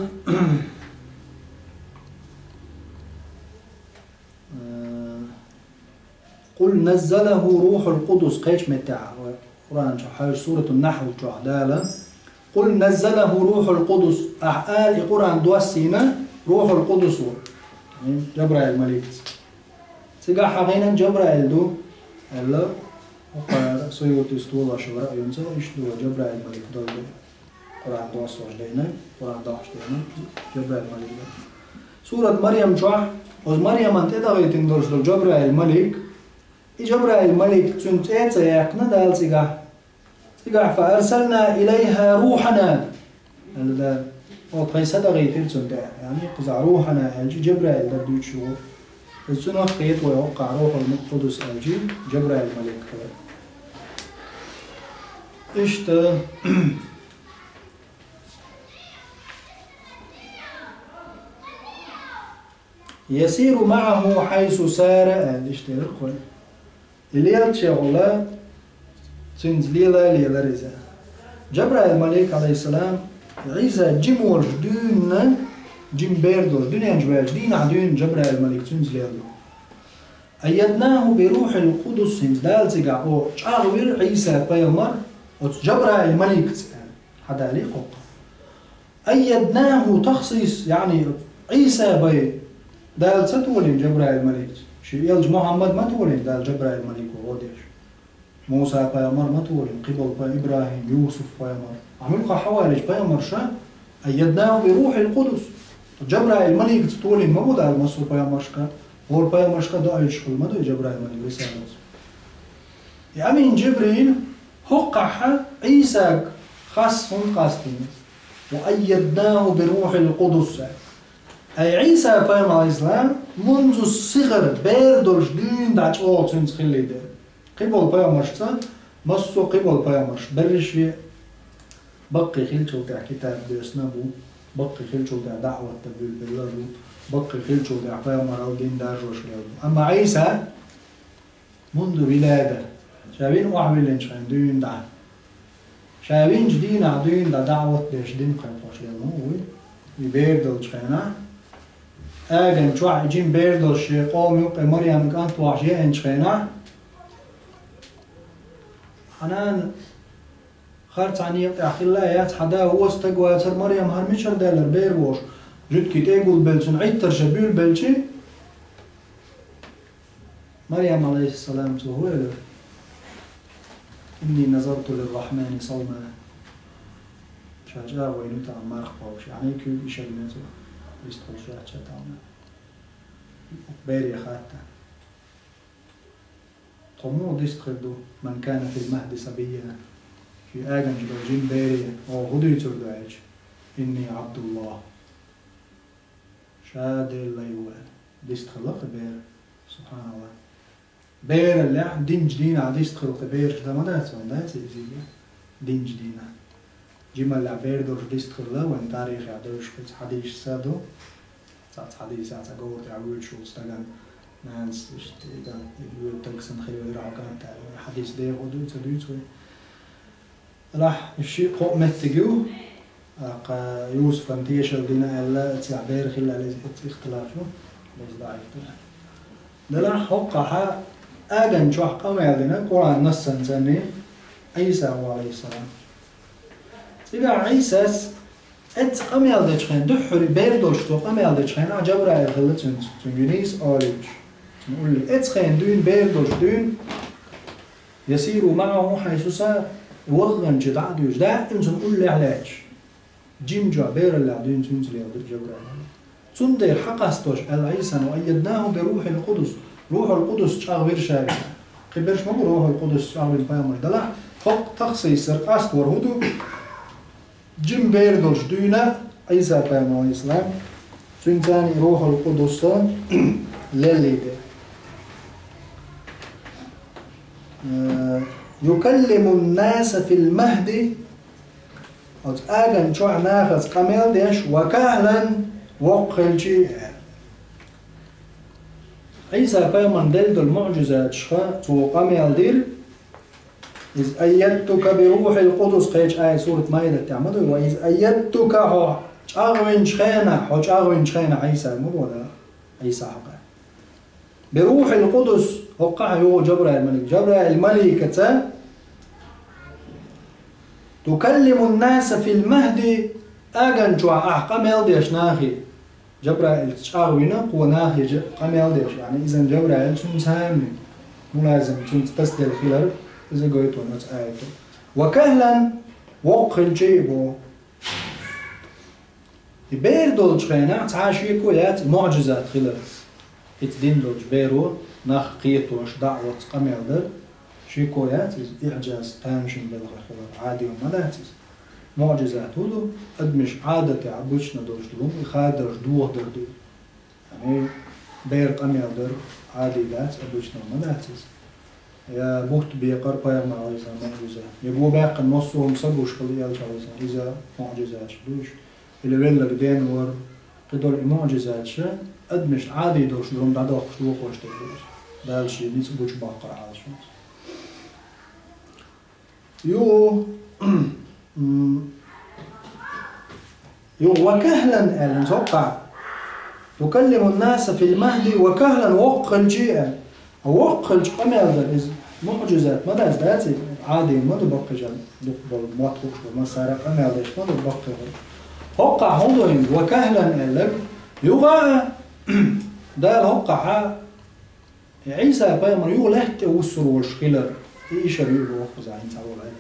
قل نزله روح القدس قيش متاع قرآن حاج سورة النحل تعدالة قل نزله روح القدس أحقال قرآن دوسينا روح القدس يعني جبرائيل الملك سيقا حقينا جبرائيل دو ألا وقال سيوت استوى شوراء ينسى إشتوى جبرائيل الملك دول قرآن دوس وجدينا قرآن دوش دينا جبرائيل الملك سورة مريم جوح وز مريم أنت إدغيت اندرش دو جبرائيل الملك جبرائيل الملك تنتيت يقنا دال سيقا فأرسلنا إليها روحنا هذا هو قيس دغيت تنتيت يعني قزع روحنا الجي جبرائيل دردوت شو السنة قيت ويوقع روح القدس الجي جبرائيل الملك إشت يسير معه حيث سار الاشتراك اللي يلتشغل تنزليلا ليلا رزا جبرائيل الملك عليه السلام عيسى جمور دون جيم بيردوش دون ينجواج دين عدون جبرائيل الملك تنزليلا أيدناه بروح القدس دال تقع أو شاغوير عيسى بيامر جبرائيل الملك هذا عليه أيدناه تخصيص يعني عيسى بي دال ستولين جبرائيل الملك شي يلج محمد ما تولين دال جبرائيل الملك ووديش موسى بيامر ما تولين قبل إبراهيم يوسف بيامر عملقا حوالج بيامر شا أيدناه بروح القدس جبرائيل الملك تولين ما بدا المصر بيامر شكا هو البيامر شكا دو أيش ما دو جبرائيل الملك رسالة يعني جبريل هقح عيسى خاص هم قاستين وأيدناه بروح القدس أي عيسى بيامر عليه السلام منذ الصغر بيردوش دين داش أو تنس خلي ده قبل بيامر شتا مصو قبل بيامر برش في بقي خلشو تاع كتاب بيسنبو بقي خلشو تاع دعوة تبيل بلارو بقي خلشو تاع بيامر أو دين داجوش ليو أما عيسى منذ ولادة شابين وحبيلين شخين دين دع شابين جدين عدين دا دعوة ديش دين قيمتوش ليو هو يبيردل شخينا أجن شوح يجين بيردل شي قوم يوقي مريم كانت وحشيين شخينا حنان خارج عن يقطع خلايات حدا هو استقوى سر مريم هرمشر دالر بيربوش جد كي تقول بلشن عيتر شبيل بلشي مريم عليه السلام تقول إني نظرت للرحمن صوما شجاع وينوتا ما خفوش يعني كيف يشلنته يستخدم شات شتانا بيري خاطة قمو ديستخدو من كان في المهد سبيا في آجن جبرجين بيري أو غدو يتردعج إني عبد الله شاد الليوة ديستخلق بير سبحان الله بير اللي دين جدينا ديستخلق بير ده ما داتس وين داتس إزيجا دين جدينا جمال العبير دور ديستخلق وين تاريخ يعدوش كت حديث سادو ساعة حديث ساعة قوة يعود شو استغل ناس إذا يقول تلقسن خير يرعى كانت حديث ده غدو تدوي راح الشيء قوم متجو يوسف انتيشر دينا إلا تعبير خلال اختلافه ليس ضعيف ده راح وقع آدم شو حكم يدنا القرآن نصا ثاني عيسى عليه السلام إذا عيسى قام يلدش خين دحر بيردوش تو قام يلدش خين جبرائيل خلت تنجنيس آلج نقول لي خين دون بيردوش دون يسير معه حيث سار وغن جدع دوش دا إنسان قول لي علاج جيم جا بير اللي عدين تنزل يقدر جبرائيل تندر حق استوش العيسى وأيدناه بروح القدس روح القدس تشاغبير شارع قبرش ما روح القدس تشاغبير بيامر دلع فوق تخصيص سرقاست ورهدو جيم بير دولش دونا عيسى بيامر الإسلام تنزاني روح القدس للي يكلم الناس في المهد أو أجن شو ناخذ كمل ديش وكهلا وقل شيء عيسى بيمن دلد المعجزات شخا تو كمل دير إذ أيدتك بروح القدس قيش آية سورة مائدة تعمدوا وإذ أيدتك هو أغوين شخينا هو أغوين شخينا عيسى ولا عيسى حقا بروح القدس وقع هو جبرائيل الملك جبرائيل الملكة تكلم الناس في المهد أجن جوا أحكام يلديش ناخي جبرائيل تشاغوينا قوة ناخي قام يلديش يعني إذا جبرائيل سنسامي ملازم تستسدل خلال إذا قلتوا نفس آيته وكهلا وقل جيبو بير دول شخينا تعاشي كويات معجزات خلال الدين دول بيرو ناخ قيتوش دعوة قام يلدر شي كويات إعجاز تانشن بالخلال عادي وملاتيز معجزات هدو أدمش عادة عبوشنا دوش دلوم إخادرش دوه دردو يعني بير قام يلدر عادي لات أبوشنا وملاتيز يا بوت بيقر بايغنا على إذا معجزات يبو باقي نصهم صدوش قليل على إذا معجزات دوش اللي بيلا بدين ور قدر معجزات شا أدمش عادي دوش دلوم دادا وقشلو خوش تدوش دالشي نيس بوش باقر على شمس يو وكهلا ألن توقع تكلم الناس في المهد وكهلا وقل جيئا وقل قمل إذ معجزات ماذا أزداتي عادي ما تبقى جل دقبل ما تخش وما سارق قمل إيش ما تبقى وقع هندوين وكهلا ألن يغا دال وقع عيسى بيمر يغلهت وسر وشخلر إيش يقول وخذ عين تعول عليه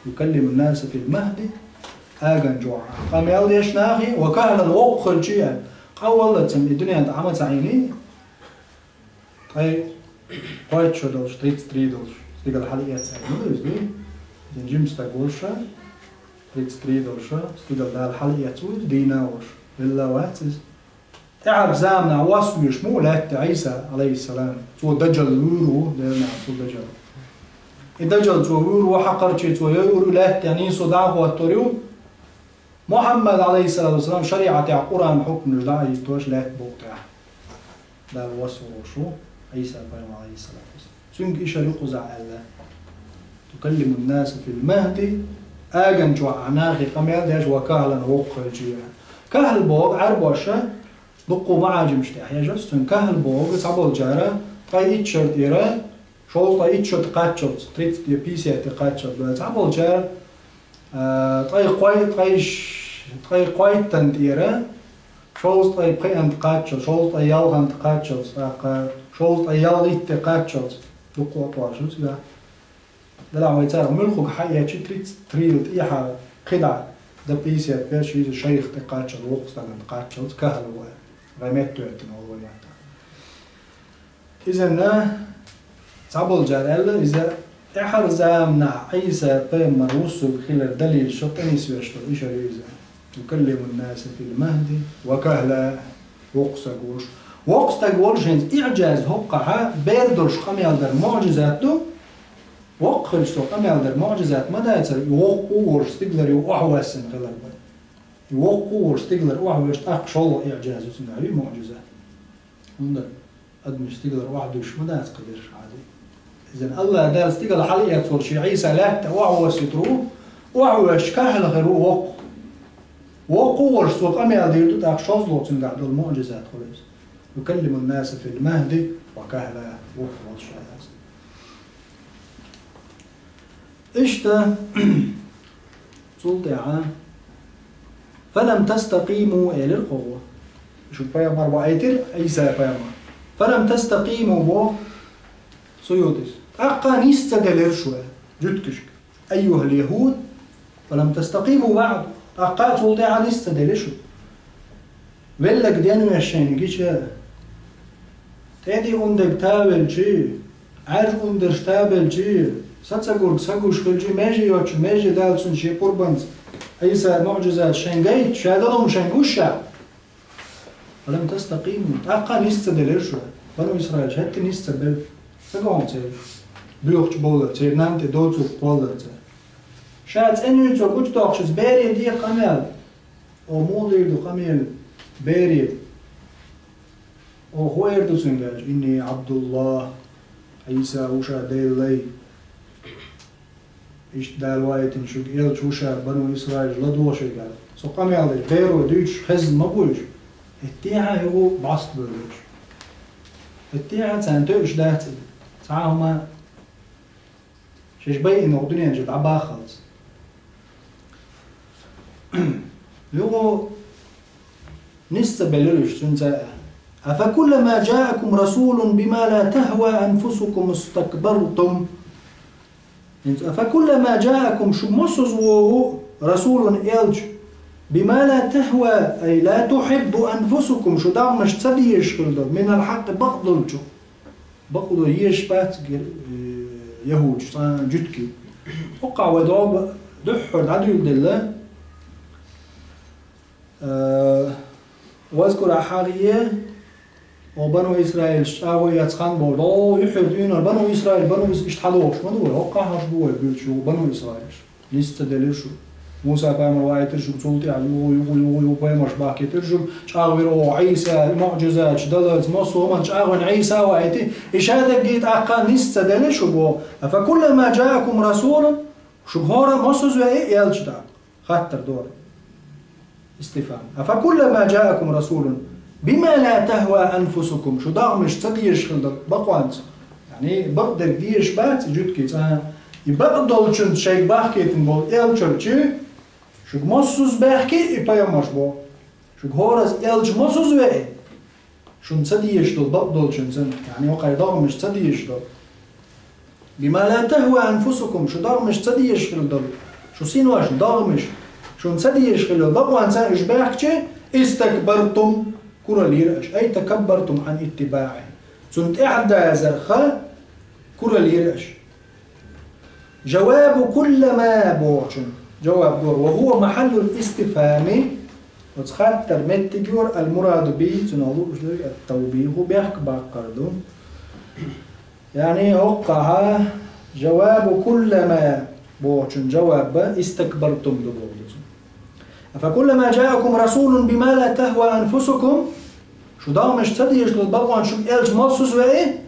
يكلم الناس في المهد آجن جوع قام يلديش ناخي وكهلا وقل جيئا قولة الدنيا أنت عمت عيني أي قايد شو دولش تري دولش استيقل حلقيات سعيد مدرس دي جيمس تقولشا تري دولشا استيقل دال حلقيات سويد ديناوش لله واتز تعب زامنا واسويش مو لات عيسى عليه السلام سو دجل ويرو لنا سو دجل الدجل سو ويرو حقرتي سو ويرو لات يعني سو دعوة التوريو محمد عليه الصلاة والسلام شريعة القرآن حكم جدعي توش لا تبوقع ده وصف وشو عيسى عليه الصلاة والسلام سنك إشاريق زعلا تكلم الناس في المهد آجن جو عناخي قميل ديش وكهلا وقل جيها كهل بوغ عربوشة دقوا معاجم اشتاحيا جستن كهل بوغ تعبول جارة طاي إتشرت إيران شوز طاي إتشرت قاتشوت تريد بيسي قاتشوت تعبول جارة طاي قوي تنديرة شوز طاي بقي أنت قاتشوت شوز طاي يال أنت قاتشوت شوز طاي يال إت قاتشوت دقوا أطوار شو تبع دلع ويتار ملخو حياة شي تريد إيحا قدع ده بيسي بيش يجي شيخ تقاتشوت وقت أنت قاتشوت كهل غميت تويتن أول واحد إذا تعبول جارة إذا إحر زامنا عيسى بيم مروسو خلال دليل شطني سويشتر إيش ريزا يكلم الناس في المهد وكهلا وقص تقولش إعجاز هقها بيردرش قميال در معجزات دو وقلش تو قميال در معجزات ماذا يصير يوقور استقدر يوحوسن خلال بي يوقور استقدر يوحوش أقشل إعجاز سنعي معجزات عندك أدم استقدر وحدوش ماذا تقدرش عادي إذن الله دار استقل حلقة صور شي عيسى لا وهو سترو وهو أشكال غير وقوة سوق أمي ديرتو تاخ شوزلو تنقعدو المعجزات خلاص يكلم الناس في المهد وكهلا وقوة الشهادة إشتا سلطة فلم تستقيموا إلى القوة شو بيامر وآيتر عيسى بيامر فلم تستقيموا بو سيوتس أقا نيستا دلير شوية جدكشك أيها اليهود فلم تستقيموا بعد أقات ولدي على استدلشوا ولك دينو يشين جيشة تادي أندك تابل جي عارف أندر تابل جي ساتساقول ساقوش خلجي ماجي يوتش ماجي دالسون شي قربانز أيسا معجزات شنجيت شادلهم شنجوشا فلم تستقيموا أقا نستدلشوا بنو إسرائيل شهدت نستدل ساقوهم تير بيوخش بولر تير نامتي دوتسو بولر تير شاعت أنو يتو كوش دوخشز باري دي قمال أو مولير دو قمال باري أو خوير دو سنجاج إني عبد الله عيسى وشا ديلي إيش دالوايتن شوك إلش وشا بنو إسرائيل لدوشي قال سو قمال دي بيرو ديش خز مبوش التيعة هو بعصد بولوش التيعة تانتوش داتي تعاهما شيش بي إنه الدنيا جد عبا خلص يقول نستبلرش سنساء أفكلما جاءكم رسول بما لا تهوى أنفسكم استكبرتم أفكلما جاءكم شو مصزوه رسول إلج بما لا تهوى أي لا تحب أنفسكم شو دعم مش تبيش من الحق بقضوا يش بات يهود جتكي وقع ودعو دحر عدو الله واذكر حاليا وبنو إسرائيل شاوي يتخان بول يحردون بنو إسرائيل بنو اشتحلوش ما دول وقع هربوه بيلشوا بنو إسرائيل نستدلشوا موسى بامر وايترشوا بصولتي على بامر شباكي ترشوا شاوي عيسى معجزات شدلت مصر من شاوي عيسى وايتي إيش هذا جيت أقا نستدلشوا بو فكلما جاءكم رسول شو هورا مصر زي يلجدا خاطر دور استفهام أفكلما جاءكم رسول بما لا تهوى أنفسكم شو دعمش تديش خلدك بقوانت يعني بقدر ديش بات جدكيت يبقدل شنت شيء باحكيت بول إلشرتشي شو مصوص باحكي يبايمش بو شو هورز إلش مصوص وإيه شو تديش دول بقدل شنت يعني وقع دعمش تديش دول بما لا تهوى أنفسكم شو دعمش تديش خلدك شو سينواش دعمش شو نسديش خلو بقوا انسان اشباحكي استكبرتم كرة ليرأش أي تكبرتم عن اتباعه سنت إعدى زرخة كرة ليرأش جواب كل ما بوشن جواب دور وهو محل الاستفهام وتخاطر متجور المراد به تنظر التوبيخ بيحك باقردو يعني وقع جواب كل ما بوشن جواب استكبرتم دبوغلتم فكلما جاءكم رسول بما لا تهوى أنفسكم شو دامش تديش للبقوان شو إلج مصوص وإيه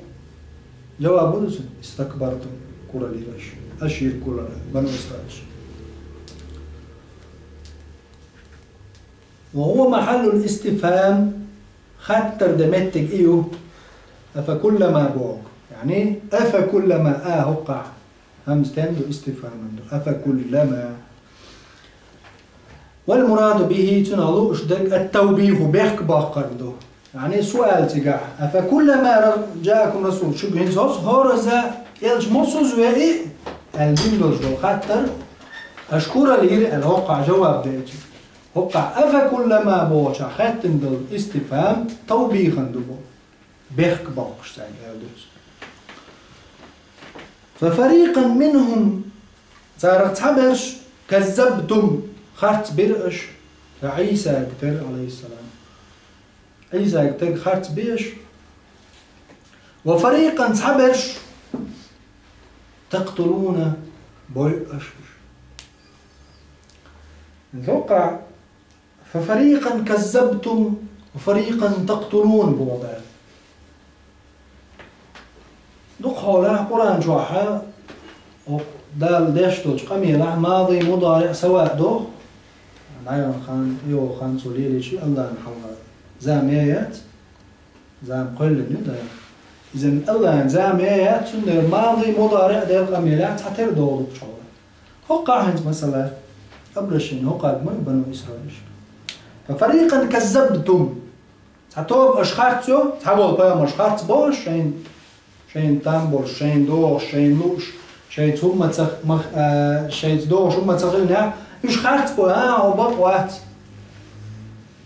جواب بلسن استكبرتم كورا ليرش أشير كورا بنو إسرائيل وهو محل الاستفهام خطر دمتك إيو أفكلما بوغ يعني أفكلما وقع همزتين دو استفهام أفكلما والمراد به تنالو اشدك التوبيخ بيحك باقردو يعني سؤال تقع أفكلما جاءكم رسول شو بهنسوس هورزا يلج مصوز وإيه البندوز دو خاطر أشكر لير الوقع جواب ديتي وقع أفكلما بوشا خاتن دو استفهام توبيخا دو بيحك باقش تاقع ففريقا منهم صارت حبرش كذبتم خارت برقش عيسى كتر عليه السلام عيسى كتر خارت بيش وفريقا حبرش تقتلون بويقش نتوقع ففريقا كذبتم وفريقا تقتلون بوضع دقها قرآن جوحا دال داشتوش قميلة ماضي مضارع سواء دو عيون خان يو خان سوليلي شي الله نحوها زام آيات زام قل ندا إذن الله زام آيات سندر ماضي مضارع دال قميلات حتى دولو بشولا هو قاعد مثلا أبرشين هو قاعد من بنو إسرائيل ففريقا كذبتم حتوب أشخارتو تحبول بيام أشخارت بوش شين تامبول شين دوش شين لوش شيء هم تخ مخ شيء دو شو ما تخلنا إيش خارج بوها وبق وقت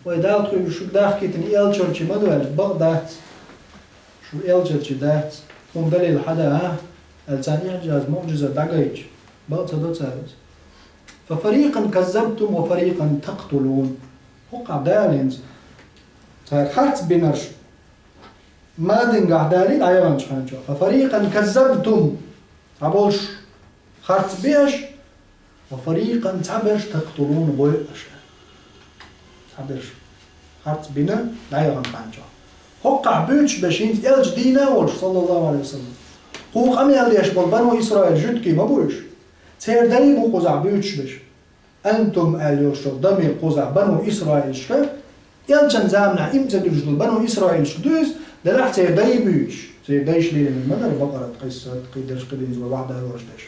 ويدال شو داخل كتني إلجر شيء ما دوال بق دات شو إلجر شيء دات هم دليل حدا ها الثاني إعجاز معجزة دقيج بق تدوت سادس ففريقا كذبتم وفريقا تقتلون وقع دالينز خارج بينرش ما دين قاعدالي لا يغنش حنجا ففريقا كذبتم عبولش خارج بيش وفريقا تعبش تقتلون بويش تعبش خارج بينا لا يغن حنجا وقع بيش بشين إلج دينا ولش صلى الله عليه وسلم قوق أمي اللي يشبه بنو إسرائيل جدكي ما بوش سير داي بو قزع بيش بش أنتم أليوش دمي قزع بنو إسرائيل شكا يلجن زامنا إمتى دجل بنو إسرائيل شكدوز دلح سير داي بيش سير دايش ليه من مدر بقرة قصة قيدرش قديز وبعدها ورشدش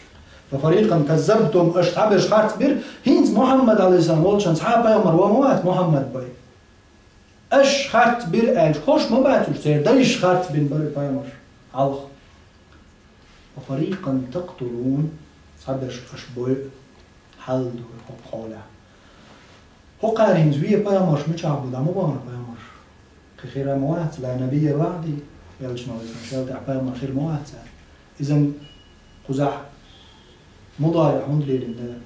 ففريقا كذبتم أشتعبش خارت بير هينز محمد عليه السلام والشان صحابة يومر وموات محمد باي أش خارت بير ألش خوش ما باتوش سير دايش خارت بين بري بايمر علخ وفريقا تقتلون صحابش أشبوي حل دور قولة هو قارين زوية بايمر مش عبود عمو بامر بايمر خير موات لا نبي بعدي يلش نويس مشاهد بايمر خير موات إذن قزح مضارع هون ليلنا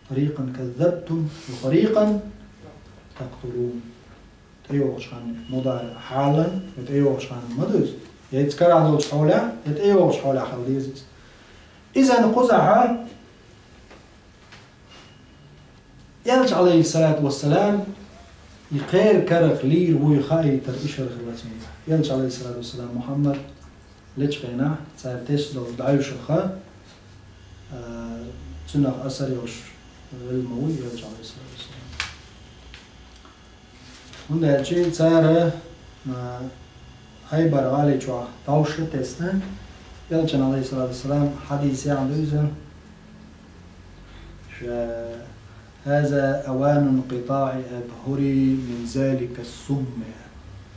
فريقا كذبتم وفريقا تقتلون تأيوغش عن مضارع حالا يتأيوغش عن مدوز يتكرر عدوش حولا يتأيوغش حولا حوليزيز إذن قزح يلش عليه الصلاة والسلام يقير كرخ لير ويخاي ترئيش الخلاتين يلش عليه الصلاة والسلام محمد ليش قينا سارتش لو دعيو شخا تنخ أثر يوش الموي يلش عليه الصلاة والسلام هنده هالشي سارة هاي برغالي جوا طاوشة تسنة يلش عليه الصلاة والسلام حديثي عن دوزة هذا أوان انقطاع أبهري من ذلك السم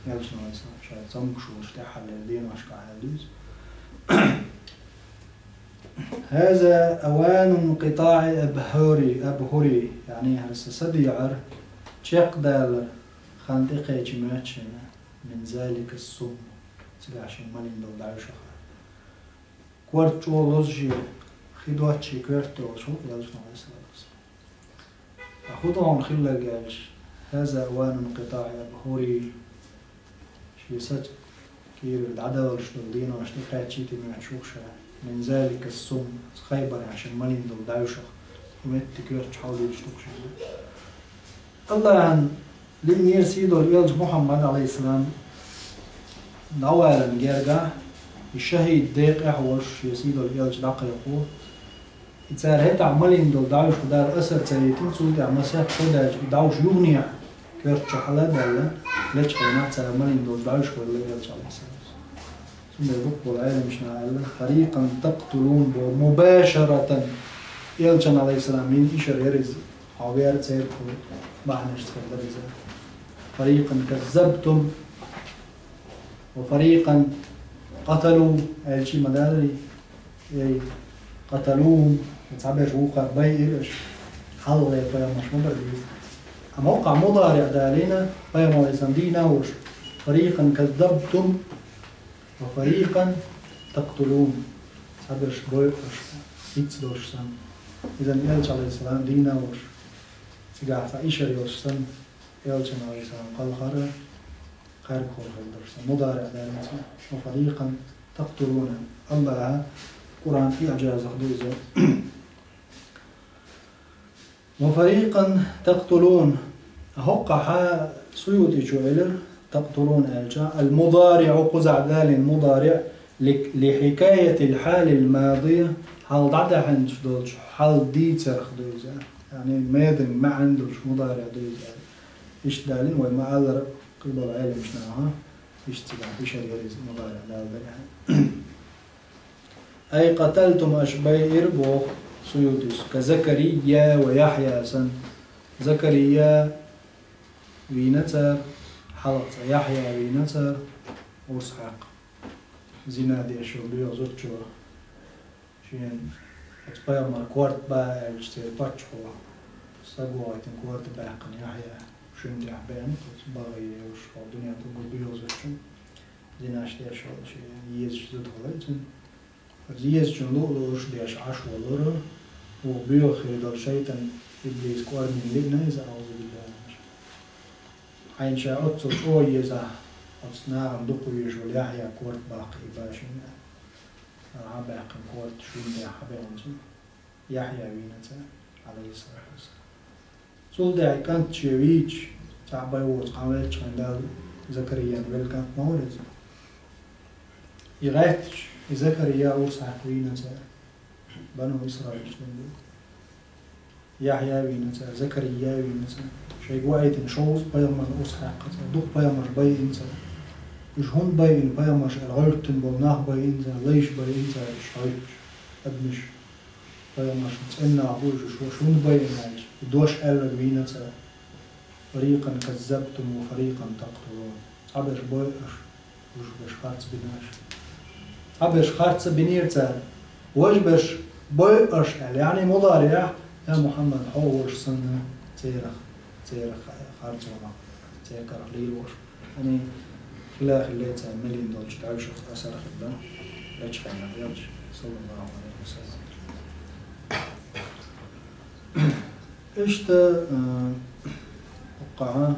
يلش عليه الصلاة والسلام سمك شو اشتاح الذين واشكع هالدوز هذا أوان انقطاع أبهري يعني هرس سديعر تشيق دالر خندقة جماتشنا من ذلك السم سلاحشين مالين دو دعو شخار كورت جو لزجي خدواتشي كورتو شو يلش عليه الصلاة والسلام أخذهم خلا قالش هذا أوان انقطاع أبهري شي سج كير العدد ورشلودين ورشلقات شيتي من عشوشة من ذلك السم خيبر عشان مالين دو دايوشخ ومت كيرتش حاولي يشتوكش الله عن لمير سيدو اليلج محمد عليه السلام نوالا جيرجا الشهيد ديق احوش يسيدو اليلج داق يقول يتسار هيتا عمالين دو دايوش ودار أسر تسيتين سودي عمسيح خداج داوش يغنيع كيرتش حلا دالا ليش قينات سار عمالين دو دايوش ولا يلج عليه السلام ثم يبقوا العالم شنو فريقا تقتلون مباشرة يلجن عليه السلام من إشر يرز عوير تسيركم بعنش تفضل فريقا كذبتم وفريقا قتلوا أي شيء مداري قتلوهم يتعبش وقع بيئرش حلو يا مش مبردي أما وقع مضارع دالينا بيا عليه دينا وش فريقا كذبتم وفريقا تقتلون صبرش بويقش يتصدوش سن إذن يلش عليه السلام دينا وش سيقع فايشر يوش سن يلش عليه السلام قال خير كول خير سن مضارع دارين وفريقا تقتلون الله قرآن في إعجاز خدوزة وفريقا تقتلون هقع سيوتي شويلر تقتلون ألجا المضارع قزع ذال المضارع لحكاية الحال الماضية حال ضعدا عندش دوش حال دي ترخ دوزا يعني ماضي ما عندوش مضارع دوزا إيش دالين وما على قبل العالم شناها إيش تبع بشر يريز مضارع دال أي قتلتم أشبير بو سيوتس كزكريا ويحيى سن زكريا وينتر حلط يحيى وينتر وإسحاق زينادي أشوبي وزرتشوا شين أتبايا ما كورت با أجتير باتشو ساقوا أيتن كورت باقن يحيى شنتي أحبان باغي وش الدنيا تقول بيوز وشن ديناش ديش ولا شيء يز زود هلايتن يز جنلو وش ديش عش ولا وبيو خير شيطان إبليس كوار من لبنان إذا أعوذ بالله عين شاء أتصل أوي إذا أتصنع دقويش واليحيى كورت باقي باشين عباقي كورت شنتي أحبان يحيى وينتا عليه الصلاة والسلام سول داعي كانت شويتش تعبي وتعاملت عند زكريا بل كانت مورد يغاتش زكريا وصحك وينتا بنو إسرائيل شنو يحيى وينتا زكريا وينتا شيء وايد نشوف بيامر أصحك دوق بيامر بينتا جهون بين بيامر الغلطن بمناه بينتا ليش بينتا شايف أدمش بيامر تسألنا عبوج شون بيناش دوش قال وينتا فريقا كذبتم وفريقا تقتلون عبش بويش وش بش خارج بناش عبش خارج بنيرتا وش بش بويش يعني مضارع يا محمد حوش سنة تيرخ خارج وما تيكر ليل وش يعني خلا خليتها مليون دولار تعيش أثر خدمة لا تشخينا يلج صلى الله عليه وسلم إيش وقع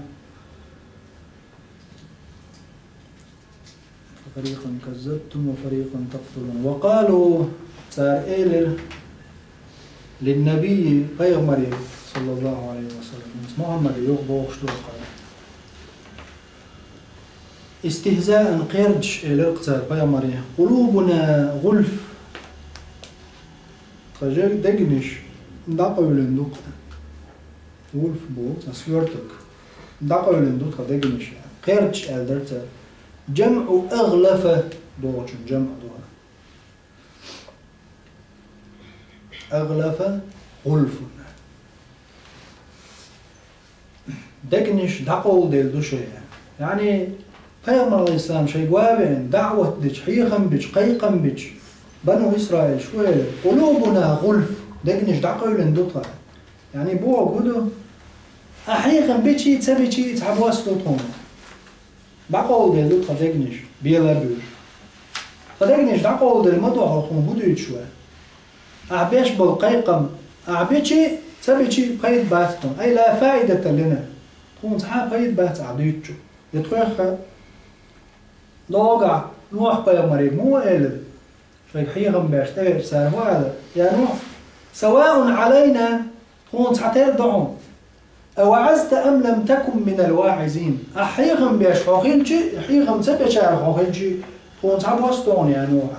فريقا كذبتم وفريقا تقتلون وقالوا صار إيلر للنبي بيغمري صلى الله عليه وسلم محمد يغبوخ شلو قال استهزاء قيردش إلقتال بيغمري قلوبنا غلف خجاك دقنش دقولن دوق غلف بوت أسيورتك دقولن دوق دقنش قيردش ألدرت جمع أغلف دوغ جمع دوغ أغلف غلف دقنش دقول ديل دوشي يعني پیغمبر الإسلام شيء جوابين دعوة دش حيخم بيش قيقم بيش بنو إسرائيل شوية قلوبنا غلف دقنش دقولن دوطا يعني بو قدو أحيخم بيشي تسبيشي تعبواس دوطهم دقول ديل دوطا دقنش بيلا بيش فدقنش دقول ديل مدوح الخون هدو شوية أعبيش بالقيقم أعبيشي تسبيشي قيد باثتهم أي لا فائدة لنا تكون صحاب قيد باث عديتشو يتوخى لوقع نوح بيغمري مو إلد شيء حيغم بيشتغل سار هذا يا نوح سواء علينا تكون حتى يرضعون أوعزت أم لم تكن من الواعزين أحيغم بيشحوخين شيء حيغم سبع شعر خوخين شيء تكون صعب وسطون يا نوح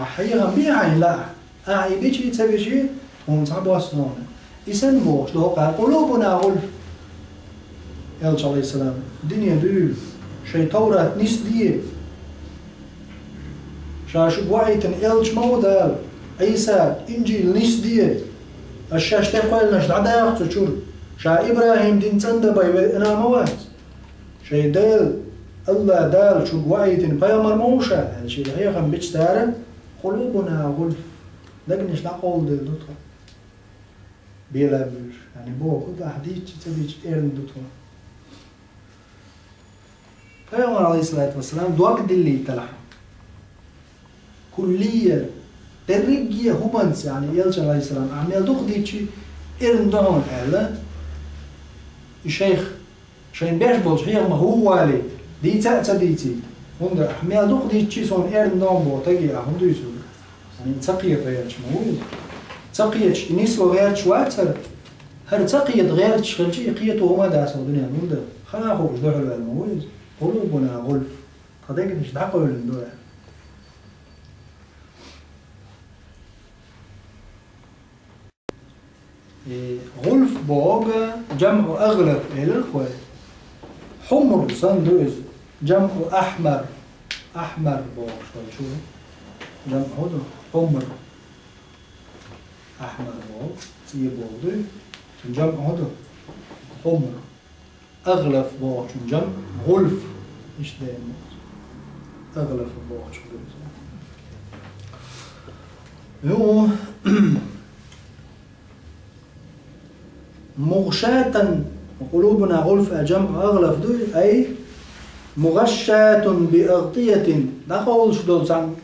أحيغم بيعين لا أعي بيشي تسبع شيء تكون صعب وسطون إسن بوش لوقع قلوبنا غلف يلش عليه السلام الدنيا دول شي توراة نيس ديه شاش بوعيتن يلش مودال عيسى إنجيل نيس ديه الشاش تقول نش دعدا يخطو شور شا إبراهيم دين تند باي أنا موات شي دال الله دال شو بوعيتن بيامر موشا هالشي هي خم بيش تارا قلوبنا غلف لكنش نقول دل دوتها بيلا بيش يعني بو خد أحديث تبيش إيرن دوتها پیغمبر علیه الصلاة والسلام دوك دلي تلحم كلية درجية هومانس يعني يلش عليه السلام عمل دوق ديتشي إرن دعون ألا الشيخ شين بيش بولش هي ما هو والي دي تأتى ديتي هون عمل دوق ديتشي سون إرن دعون بو تجي أهم دويسو يعني تقية غيرش موجود تقية نيسو غيرش واتر هر تقية غيرش خلشي قيته هما داسو الدنيا نودا خلاصو جدوح الموجود قلوبنا غلف قديك مش دعقوا للدوع غلف بوغا جمع أغلف إلى الكوي حمر صندوق جمع أحمر أحمر بوغ شو جمع هذا حمر أحمر بوغ تي بوغ جمع هذا حمر أغلف بوغ جمع غلف إيش دائما أغلف بوغ هو مغشاة قلوبنا غلف جمع أغلف دو أي مغشاة بأغطية دقول شدول سان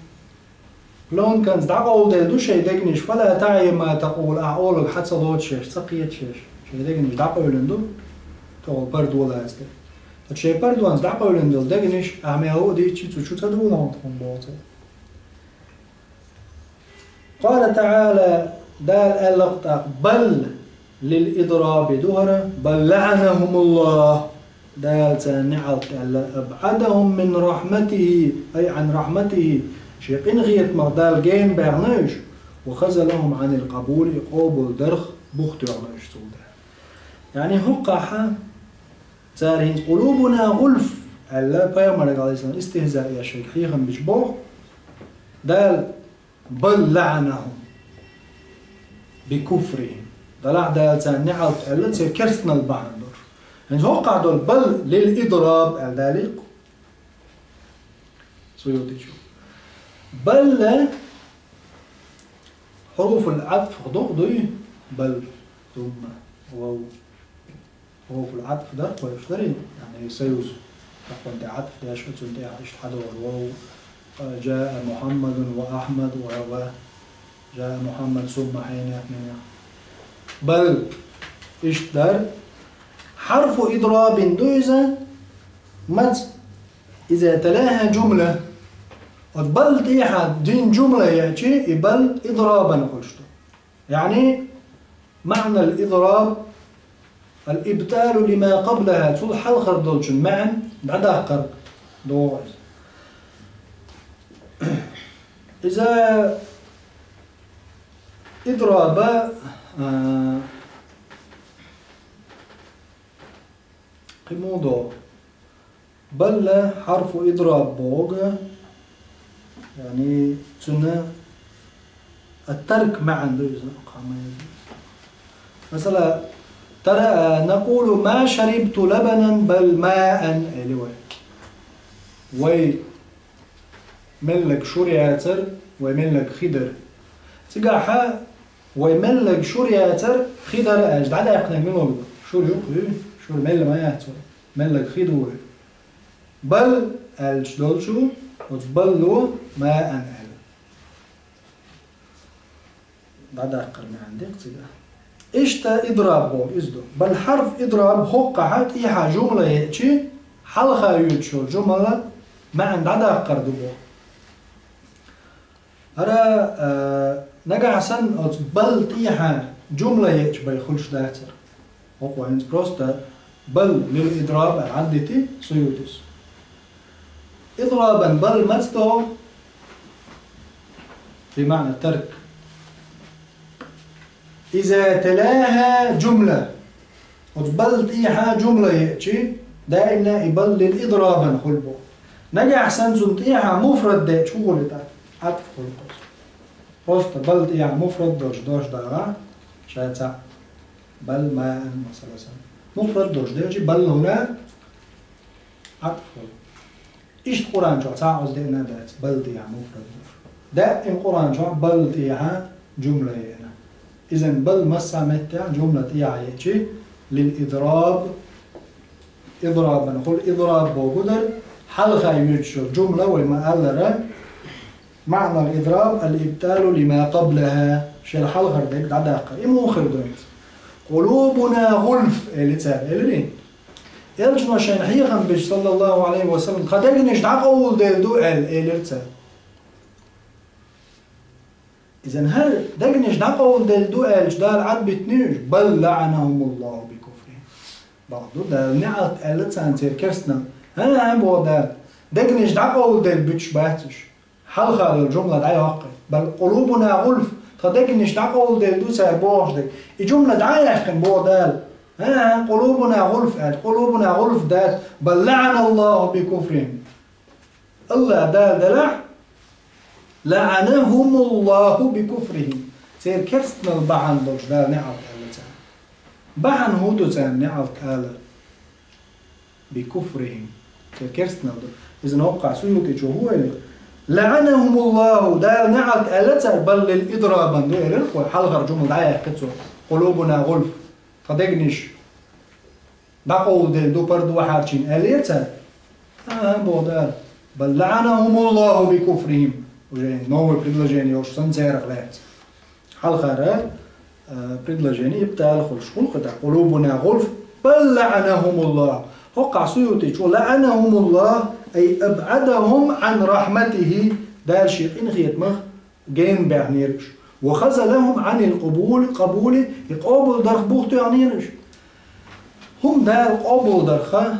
لون كان دقول دل دو شيء دقنش فلا تعي ما تقول أعولك حتى صلوت شيش سقيت شيش شيء دقنش دقول لندو تقول برد ولا أستل الشيء برد وانس دقول لندو دقنش أعمله دي شو تدول عندهم باطل. قال تعالى دال اللقطة بل للإضراب دهرة بل لعنهم الله دال تنعلت أبعدهم من رحمته أي عن رحمته شيقين غيت مغدال جين بعناش وخزلهم عن القبول قابل درخ بخت عناش سودا يعني هقاحة تارين قلوبنا غلف ألا بيامر عليه السلام استهزاء يا شيخ حيخم بجبوه دال بل لعنهم بكفرهم دلع دال تنعلت ألا تصير كرسنا البحر يعني هو قاعدوا بل للإضراب الذلك سيوتي شو بل حروف العطف خضوي بل ثم واو حروف العطف ده ويشتري يعني سيوز تقول ده عطف ده شو تنتهي عشت حدا والواو جاء محمد وأحمد وهو جاء محمد ثم حين يحمل بل اشتر حرف إضراب دوزة مت إذا تلاها جملة وتبل تيحة دين جملة يأتي يبل إضرابا قلشته يعني معنى الإضراب الإبتال لما قبلها تقول حلقة دولشن معا بعدها قرق دوز إذا إضراب قموضو بل حرف إضراب بوغ يعني تسنى الترك معا مثلا ترى نقول ما شربت لبنا بل ماء وي ملك شرياتر وملك خدر تقاحا وملك شرياتر خدر أجد على يقنع منه شريو شو المل ما يحصل ملك خدوه بل الشدول شو وتبلو ما أنهل بعد أقل ما عندك تقول إيش تا إضراب بو إزدو بل حرف إضراب هقعت إيها جملة يأتي حلقة يوتشو جملة ما عند عدا أقل دو أرى نقع سن بل إيها جملة يأتي بيخلش داتر هو عند بروستا بل للإضراب العدتي سيوتس إضرابا بل مستو بمعنى الترك إذا تلاها جملة وتبل تيها جملة يأتي دائما يبل للإضرابا خلبو نجح سنسون تيها مفرد دا شو قلت عطف خلبو بروستا بل تيها مفرد دوش دارا شايتا بل ما مثلا مفرد دوش ديجي بل هنا عطف إيش القرآن جوا تعوز دينا دات بل ديها مفرد دوش دائم القرآن جوا بل ديها جملة هنا إذن بل مسا متى جملة ديها يجي للإضراب إضرابا نقول إضراب بوجودر حلقة يمشي جملة وما ألرا معنى الإضراب الإبتال لما قبلها شيء الحلقة ديك دقيقة إمو خردونت قلوبنا غلف اللي تاب اللي يلجنا شين حيغم بيش صلى الله عليه وسلم خدقنش دقول ديل دو اللي تاب إذن هل دقنش دقول ديل دو جدال عد بتنيش بل لعنهم الله بكفرهم بعضو دال نعت اللي تسانتير كرسنا أنا هم بو دال دقنش دقول ديل بيش باتش حلقة الجملة دعي وقت بل قلوبنا غلف خدقنش دقول ديل دو سار بوش ديل الجملة دعي يحكم بو دال قلوبنا غلف قلوبنا غلف دال بل لعن الله بكفرهم الله دال دلع لعنهم الله بكفرهم سير كرسنا البعن دوش دال نعط ألتان بعن هودو تان نعط ألا بكفرهم سير كرسنا دوش إذن وقع سيوكي جو هو اللي لعنهم الله دال نعت ألتر بل للإضرابا دير وحلغر جمل دعاية كتسو قلوبنا غلف تدقنش دقول دل دو برد وحارشين أليتر بودار بل لعنهم الله بكفرهم وجين نوع بريدلجيني وش سنسير غلات حلغر بريدلجيني يبتال خلش خلق قلوبنا غلف بل لعنهم الله وقع سيوتيش ولعنهم الله أي أبعدهم عن رحمته دال شيء إن غيت مخ جين بعنيرش وخذلهم عن قبول يقابل درخ بوخت يعنيرش هم دال قابل درخه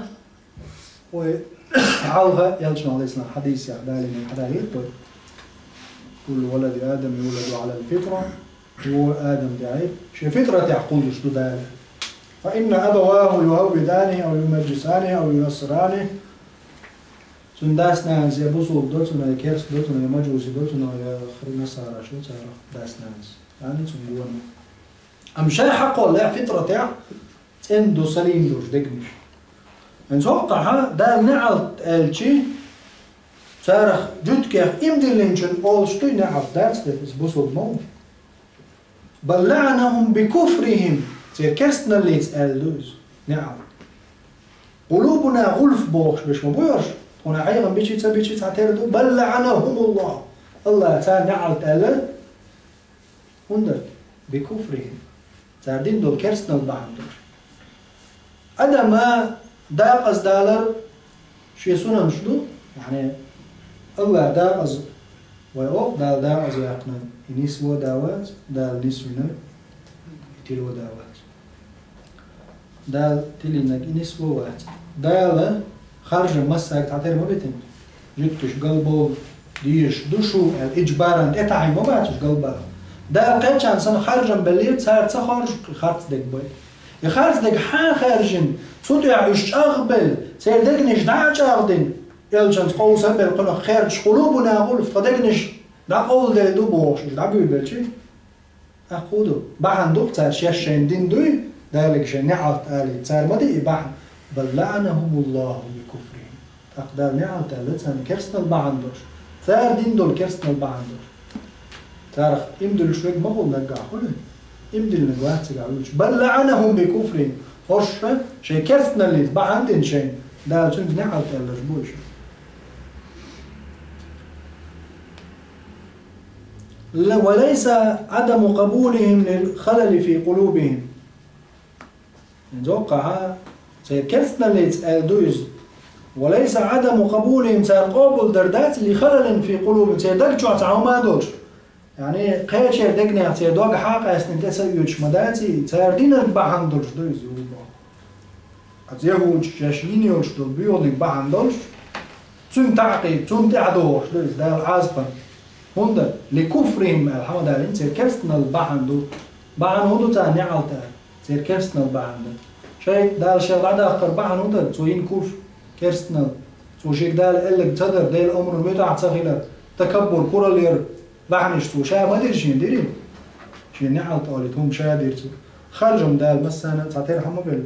وعلها يلشنا عليه السلام حديث يعني دال من حدايق كل ولد آدم يولد على الفطرة هو آدم دعي شي فطرة يعقول شو دال فإن أبواه يهودانه أو يمجسانه أو ينصرانه سنداس زي بوصول دوتنا كيرس دوتنا مجوس دوتنا يا خرينا سارة شو سارة داس ناس يعني سندونا أم شيء حقه لا فطرة تاع عنده سليم دوش دقنش نتوقع دا نعرف الشي صارخ جد كيف إمدلنشن أول شتوي نعرف داس ده بوصول مو بل لعنهم بكفرهم زي كرستنا اللي يتسأل دوز نعم قلوبنا غلف بوخش بش مبويرش هنا عيغا بيشي تعتردو بل لعنهم الله تعالى نعم تألا هندر بكفرهم تعدين دول كرستنا البحر أدا ما داقز دالر شي سنة مشدو يعني الله داقز ويقوق دال داقز يقنا ينسوا داوات دال نسونا يتلو داوات دال تلي نك نسوا وات دال خارج مساك تعتبر ما بيتم جتش قلبه ديش دوشو الإجبارا اتعي ما بعتش قلبه دال قيتش عن سنة خارجا بليل صار تخرج خارج دك بوي يخارج دك حا خارجن صوت يعيش أغبل سير دقنش داعش أغدن يلجن قول سبل قلنا خارج قلوبنا غلف تدقنش دا قول دل دو بوش دا بيقول بلشي أقودو بعن دوق صار شيشين دين دوي ذلك شيء نعت آلي صار ما دي بعن بل لعنهم الله بكفرهم أقدر نعت آلي صار كرسنا البعن دوش صار دين دول كرسنا البعن دوش تعرف إمدل شويك ما قول نرجع خلنا إمدل نجوات سجعلوش بل لعنهم بكفرهم فرش شيء كرسنا اللي بعن دين شيء ده شنو نعت آلي ربوش وليس عدم قبولهم للخلل في قلوبهم نتوقع سيكرسنا اللي يتسأل دوز وليس عدم قبولهم سيقابل دردات لخلل في قلوبهم سيدقجوا تعوما دوش يعني قيش يدقنا سيدوق حاقة يسنتسا يوش مداتي سيردين البحن دوش دوز يهود جاشين يوش دول بيولي بحن دوش تم تعقيد تم تعدوش دوز ده العازبا هندا لكفرهم الحمد لله سيكرسنا البحن دو بحن هدو تا نعالتا سيكرسنا البحن دو شيء دال شيء بعد آخر بحن هدو توين كوف كرسنا تو شيء دال إلك تقدر دال الأمر المتاع تسخيلة تكبر كرة لير بحنش تو شيء ما دير شيء ديرين شيء نعالتا قالتهم شيء ديرتو خرجهم دال بس أنا تعطير حمو بيل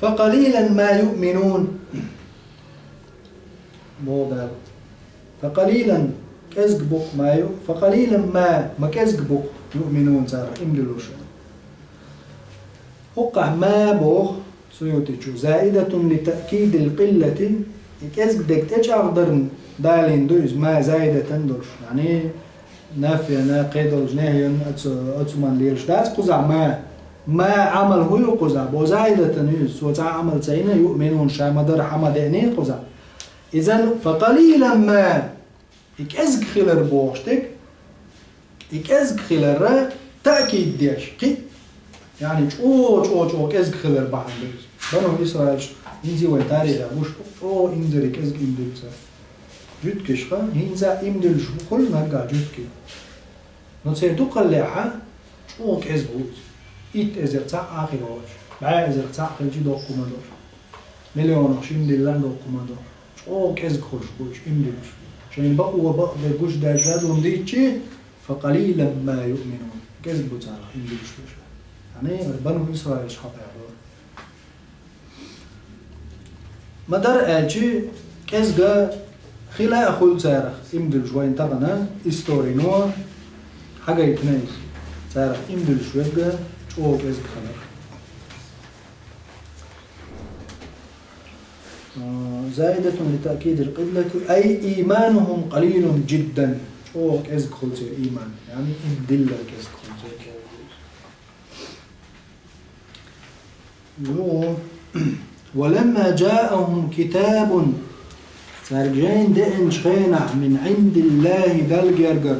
فقليلا ما يؤمنون موضع فقليلا كزق بق ما فقليلا ما كزق بق يؤمنون صار إمدلوش وقع ما بوخ سيوتيشو زائدة لتأكيد القلة كزق دك تجعر دالين دوز ما زائدة دوش يعني نافية ناقيدوش نهي أتسمان ليرش داس قزع ما عمل هو قزع بو زائدة نيز وتع عمل سينا يؤمنون شا مدر حمد عيني قزع إذن فقليلا ما إكازق خلر بوشتك إكازق خلر تأكيد ديش يعني شو كازق خلر بعندك بنو إسرائيل إنزي وتاريخ مش شو إندر إكازق إندر جد كشخا هينزا إمدل شو كل ما قا جد كي نصير تقلعها شو كازق بوز إيت إزرتاع آخر واش بعد إزرتاع خلجي دوق كومادور مليون عشرين دلار دوق كومادور أو كذا خش بوش إمدلش عشان بقوا بجوش دجاج ومديتشي فقليلا ما يؤمنون كذا بتاع إمدلش بوش يعني بنو إسرائيل شحط يعبر مدار أجي كزجا خلا أخول سارخ إمدل شوين تغنى إستوري نوع حاجة يتنايز سارخ إمدل شوية شو كزج خلق زائدة لتأكيد القلة أي إيمانهم قليل جدا شو كزج خلص إيمان يعني إمدل كزج خلص ولما جاءهم كتاب سرجين دئن شخينع من عند الله ذا الجرجر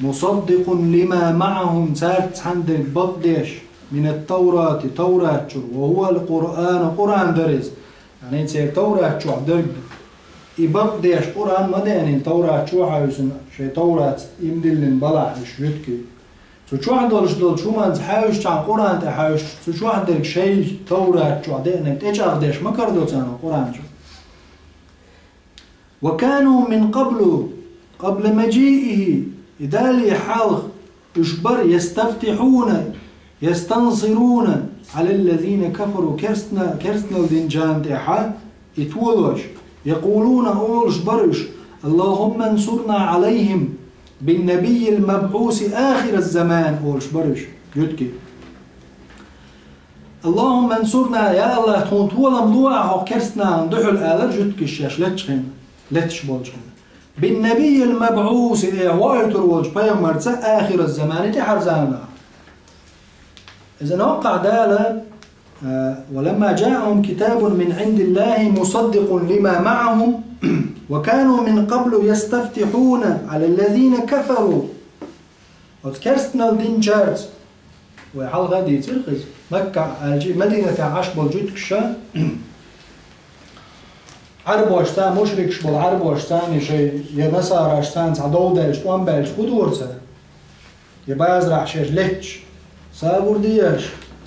مصدق لما معهم سارت عند البقديش من التوراة توراة وهو القرآن قرآن درس يعني تسير توراة شو عدرج يبقديش قرآن ما يعني توراة شو حاوسن شيء توراة يمدلن بلع مش يتكي شو عندولش دول شو ما تحاوش عن قرآن تحاوش شو عندك شيء توراة شو عدنا تيجي عدش ما كردو تانا قرآن شو وكانوا من قبل مجيئه إذا لي حالخ إشبر يستفتحون يستنصرون على الذين كفروا كرسنا الدنجان تحا يتولوش يقولون أول إشبرش اللهم انصرنا عليهم بالنبي المبعوث آخر الزمان أول إشبرش يدكي اللهم انصرنا يا الله تكون طولا مضوعه كرسنا ندحو الآلر جدك الشاش لا تشبولش بالنبي المبعوث وايتر وجه بيامرت آخر الزمان تحرزانا إذا وقع دالة ولما جاءهم كتاب من عند الله مصدق لما معهم وكانوا من قبل يستفتحون على الذين كفروا وكرسنا الدنجارت وحال غادي ترخص مكة مدينة عشب جدك الشا عرب واشتان مشرك شبل عرب واشتان شيء ينصار اشتان تعدو دالش وان بالش خدورته يبقى يزرع شيش لتش سابور ديش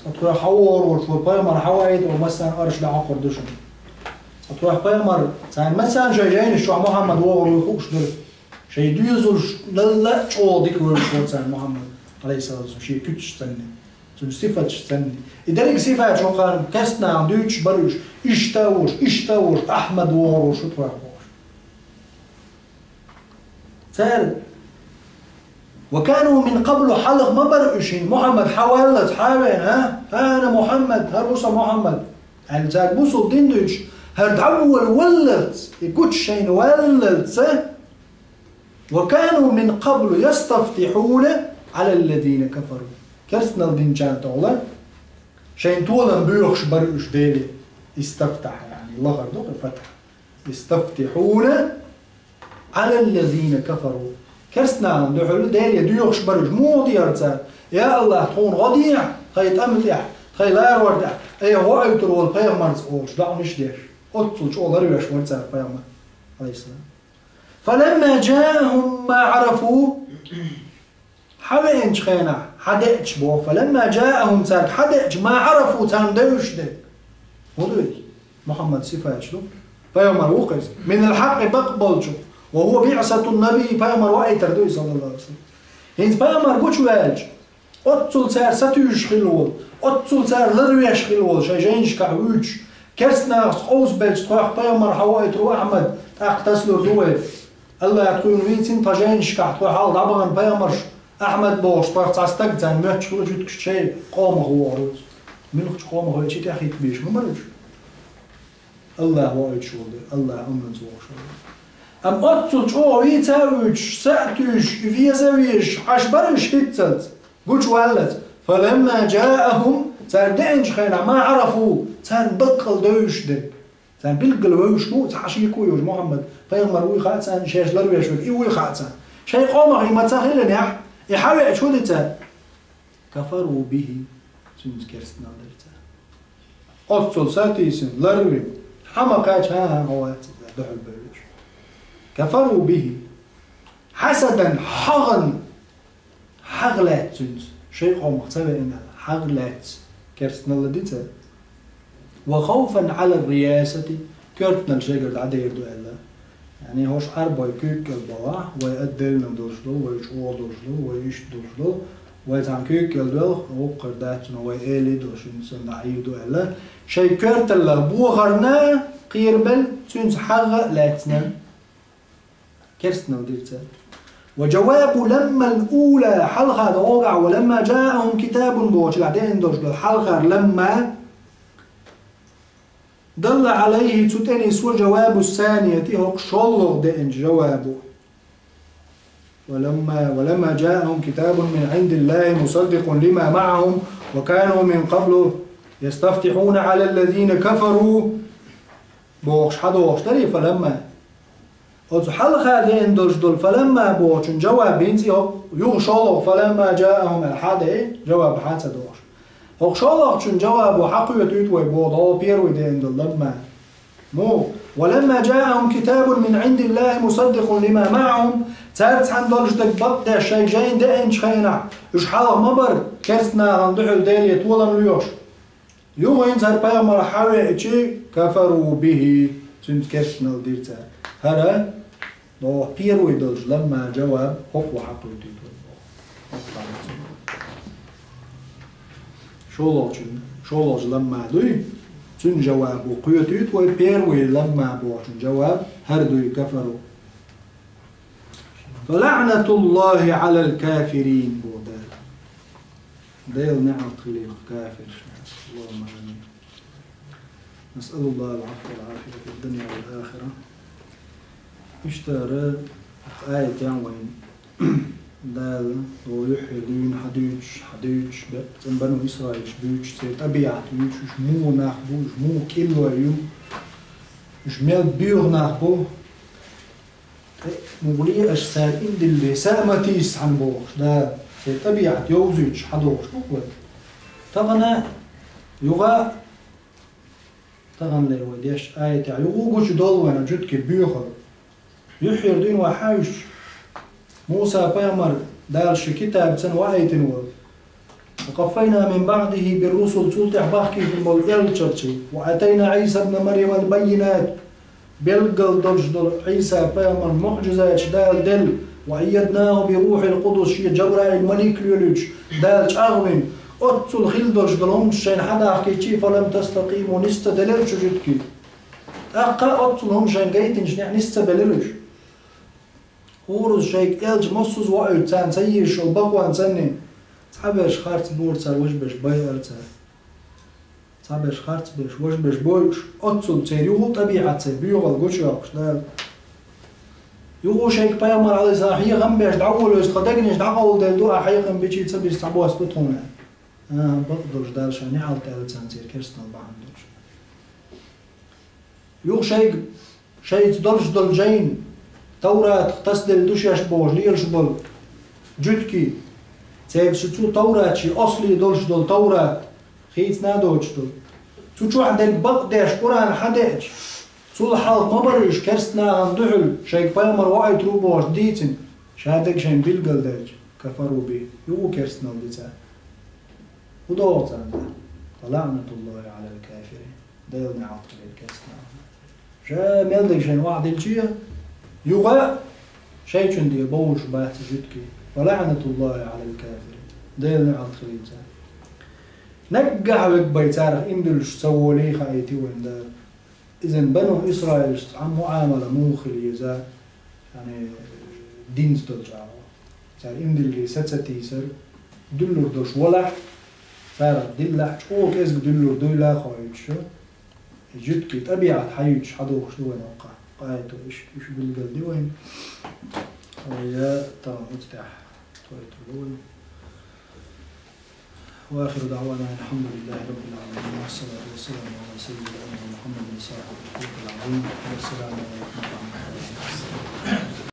اتروح حور ورشور بايمر حوايد ومثلا ارش لعقر دشن اتروح بايمر يعني مثلا جايين الشوع محمد وغر يخوش دل شيء ديزوش لا شو ديك ورشور محمد عليه الصلاة والسلام شيء كتش سنة صفة سنة إدارك صفة شو قال كسنا عندوش بروش إشتاوش أحمد وغر شو تروح سال وكانوا من قبل حلق ما برقشين محمد حوالت حاوين ها أنا محمد هروسا محمد يعني تاك بوصل ديندوش هردعول ولت يقول شين ولت وكانوا من قبل يستفتحون على الذين كفروا كرسنا الدنجان تولا شين تولا بيوخش برقش ديلي يستفتح يعني الله غردوك فتح يستفتحون على الذين كفروا كرسنا عنده حلو ديلي ديوخش برقش مو ديارتان يا الله تكون غضيع خيط أمتح خي لا يروردع أي هو أيتر والبيغمرز أوش دعونيش ديش أطلش أول ريوش ورزار البيغمر عليه السلام فلما جاءهم ما عرفوا حوينش خينا حدقش بو فلما جاءهم تاك حدقش ما عرفوا تاندوش دك ودوش محمد صفات شلو بيامر وقز من الحق بقبل شو وهو بعثة النبي بيامر وأيتر دوي صلى الله عليه وسلم هين بيامر بوش والج أتصل سار ستوش خلول أتصل سار لرويش خلول شايجينش كعوج كرسنا خوز بلش تروح بيامر حوائت رو أحمد تاقتسلو دوي الله يقول وين سين تاجينش كعتروح حال دعبغن بيامرش أحمد باش طاقت عستقزن مهتش خلو جدك شيء قامه هو عروض منخش قامه هو شيء تأخيت بيش ممرش الله هو يتشولد الله أمن زوخ شولد أم أتصل شو ويتاوش سأتوش فيزاويش عشبرش هتت قلت ولد فلما جاءهم صار دعنش خينا ما عرفوا صار بقل دوش ده صار بلقل ويش مو تعشيك ويش محمد فيغمر وي خاطسان شاش لرويش وي وي خاطسان شيء قامه ما تسهلن يا يحاول شو دتا كفروا به سنس كرستنا درتا أتصل ساتيسن لروي حمقات ها هو دحل بيش كفروا به حسدا حغلات سنس شيء قامه تسوي إنها حغلات كرستنا لدتا وخوفا على الرياسة كرتنا الشجر عدير دو الله يعني هوش أربع كيك البواح ويقدرنا دوشلو ويشقوا دوشلو ويش دوشلو ويتعن كيك يلدول وقر داتنا ويالد وشنسن دعيدو ألا شي كرت الله بوغرنا قيربل تنس حغ لاتنا كرسنا وديرتا وجواب لما الأولى حلقة دوقع ولما جاءهم كتاب بوش قاعدين دوش بالحلقة لما دل عليه تتنس وجواب الثانية هو شلغ دين جوابه ولما جاءهم كتاب من عند الله مصدق لما معهم وكانوا من قبل يستفتحون على الذين كفروا بوش حدوش تري فلما حلقة دين دوش دول فلما بوش جواب بينزي يغشلغ فلما جاءهم الحد جواب حادثة دوش هغشلغ چون جواب وحق يتوت ويبوض بير ودين دول لما مو ولما جاءهم كتاب من عند الله مصدق لما معهم تعرف عن دولش دك ده شيء جاين ده إنش خينا إيش حاله مبر كرسنا عندهم دليل طولا مليوش يوم ينزل بيا مرحلة شيء كفروا به تنت كرسنا وديرته هذا لو بير ويدولش لما جواب هو حق يتوت شولوش لما دوي تن جواب وقيتوت وبيروي لما بوشن جواب هردوي كفروا فلعنة الله على الكافرين بودال ديل نعم تخليق كافر اللهم آمين نسأل الله العفو والعافية في الدنيا والآخرة اشترى آية وين دال ويحيي دين حديش بتن بنو إسرائيل بيوش سيت أبيعت بيوش مو نخبو مو كيلو يوم مش ميل بيور نخبو مغلي أشتار إن دل سامتيس عن بوش دا سيت أبيعت يوزيش حدوش نقول طبعا يغا طبعا لي وديش آية يغو قوش دول وانا جد كي بيوخر يحيي دين وحايش موسى بيامر دالش كتاب سنوائتن وقفينا من بعده بالرسل تلتح باخكي في المولئل تشرشي وأتينا عيسى ابن مريم البينات بلقل دل عيسى بيامر معجزات دال دل وأيدناه بروح القدس شي جبرائيل الملك ليولوج دالش أغمن أتل خلدرش دلهم شين حدا حكيتشي فلم تستقيموا نستدللش جدكي أقا أتلهم شين قيتنش نستبللش هورز شيك إلج مصوز وقت تان سيش والبقوان سنين تعبش خارت بور تار وش بش باير تار تعبش خارت بش وش بش بوش أتصل تار يوغو طبيعة تار بيوغل قوش يوغش دال يوغو شيك بايمر على صاحية غم بيش دعول ويستخدقنيش دعول دال دو أحيقن بيشي تسبيش تعبوا أسبتهونا بقدرش دال شاني عال تار تان تار كرستان بعندوش يوغ شيك تدلش دل جين توراة تصدر دوشيش بوش ليرش بول جدكي تيب شتو توراة شي أصلي دولش دول توراة خيت نادوش دول شو عندك بقداش قرآن حداش شو الحال ما بريش كرستنا عن دحل شيك بايمر وعي تروبوش ديتن شادك شين بيلقل داج كفروا بيه يو كرستنا ديتا ودوت عنده فلعنة الله على الكافرين دايلني عطل الكرستنا شا ميلدك شين وعد الجيه يغا شيء شندي بوش بات جدكي فلعنة الله على الكافرين ديلنا على الخليجة نقع بك تعرف إندلش سووا لي خايتي وين دار إذن بنو إسرائيل عم معاملة مو خليجة يعني دين استرجعوا صار إندل ستة سر دلور دوش ولا صار دلح شو كيس دلور دولا خايت شو جدكي طبيعة حيوش حدوش دوين وقع قايتو إيش بالقلدي وين ويا طبعا مفتاح طويل وآخر دعوانا الحمد لله رب العالمين والصلاة والسلام على سيدنا محمد صاحب الحق العظيم والسلام عليكم ورحمة الله وبركاته.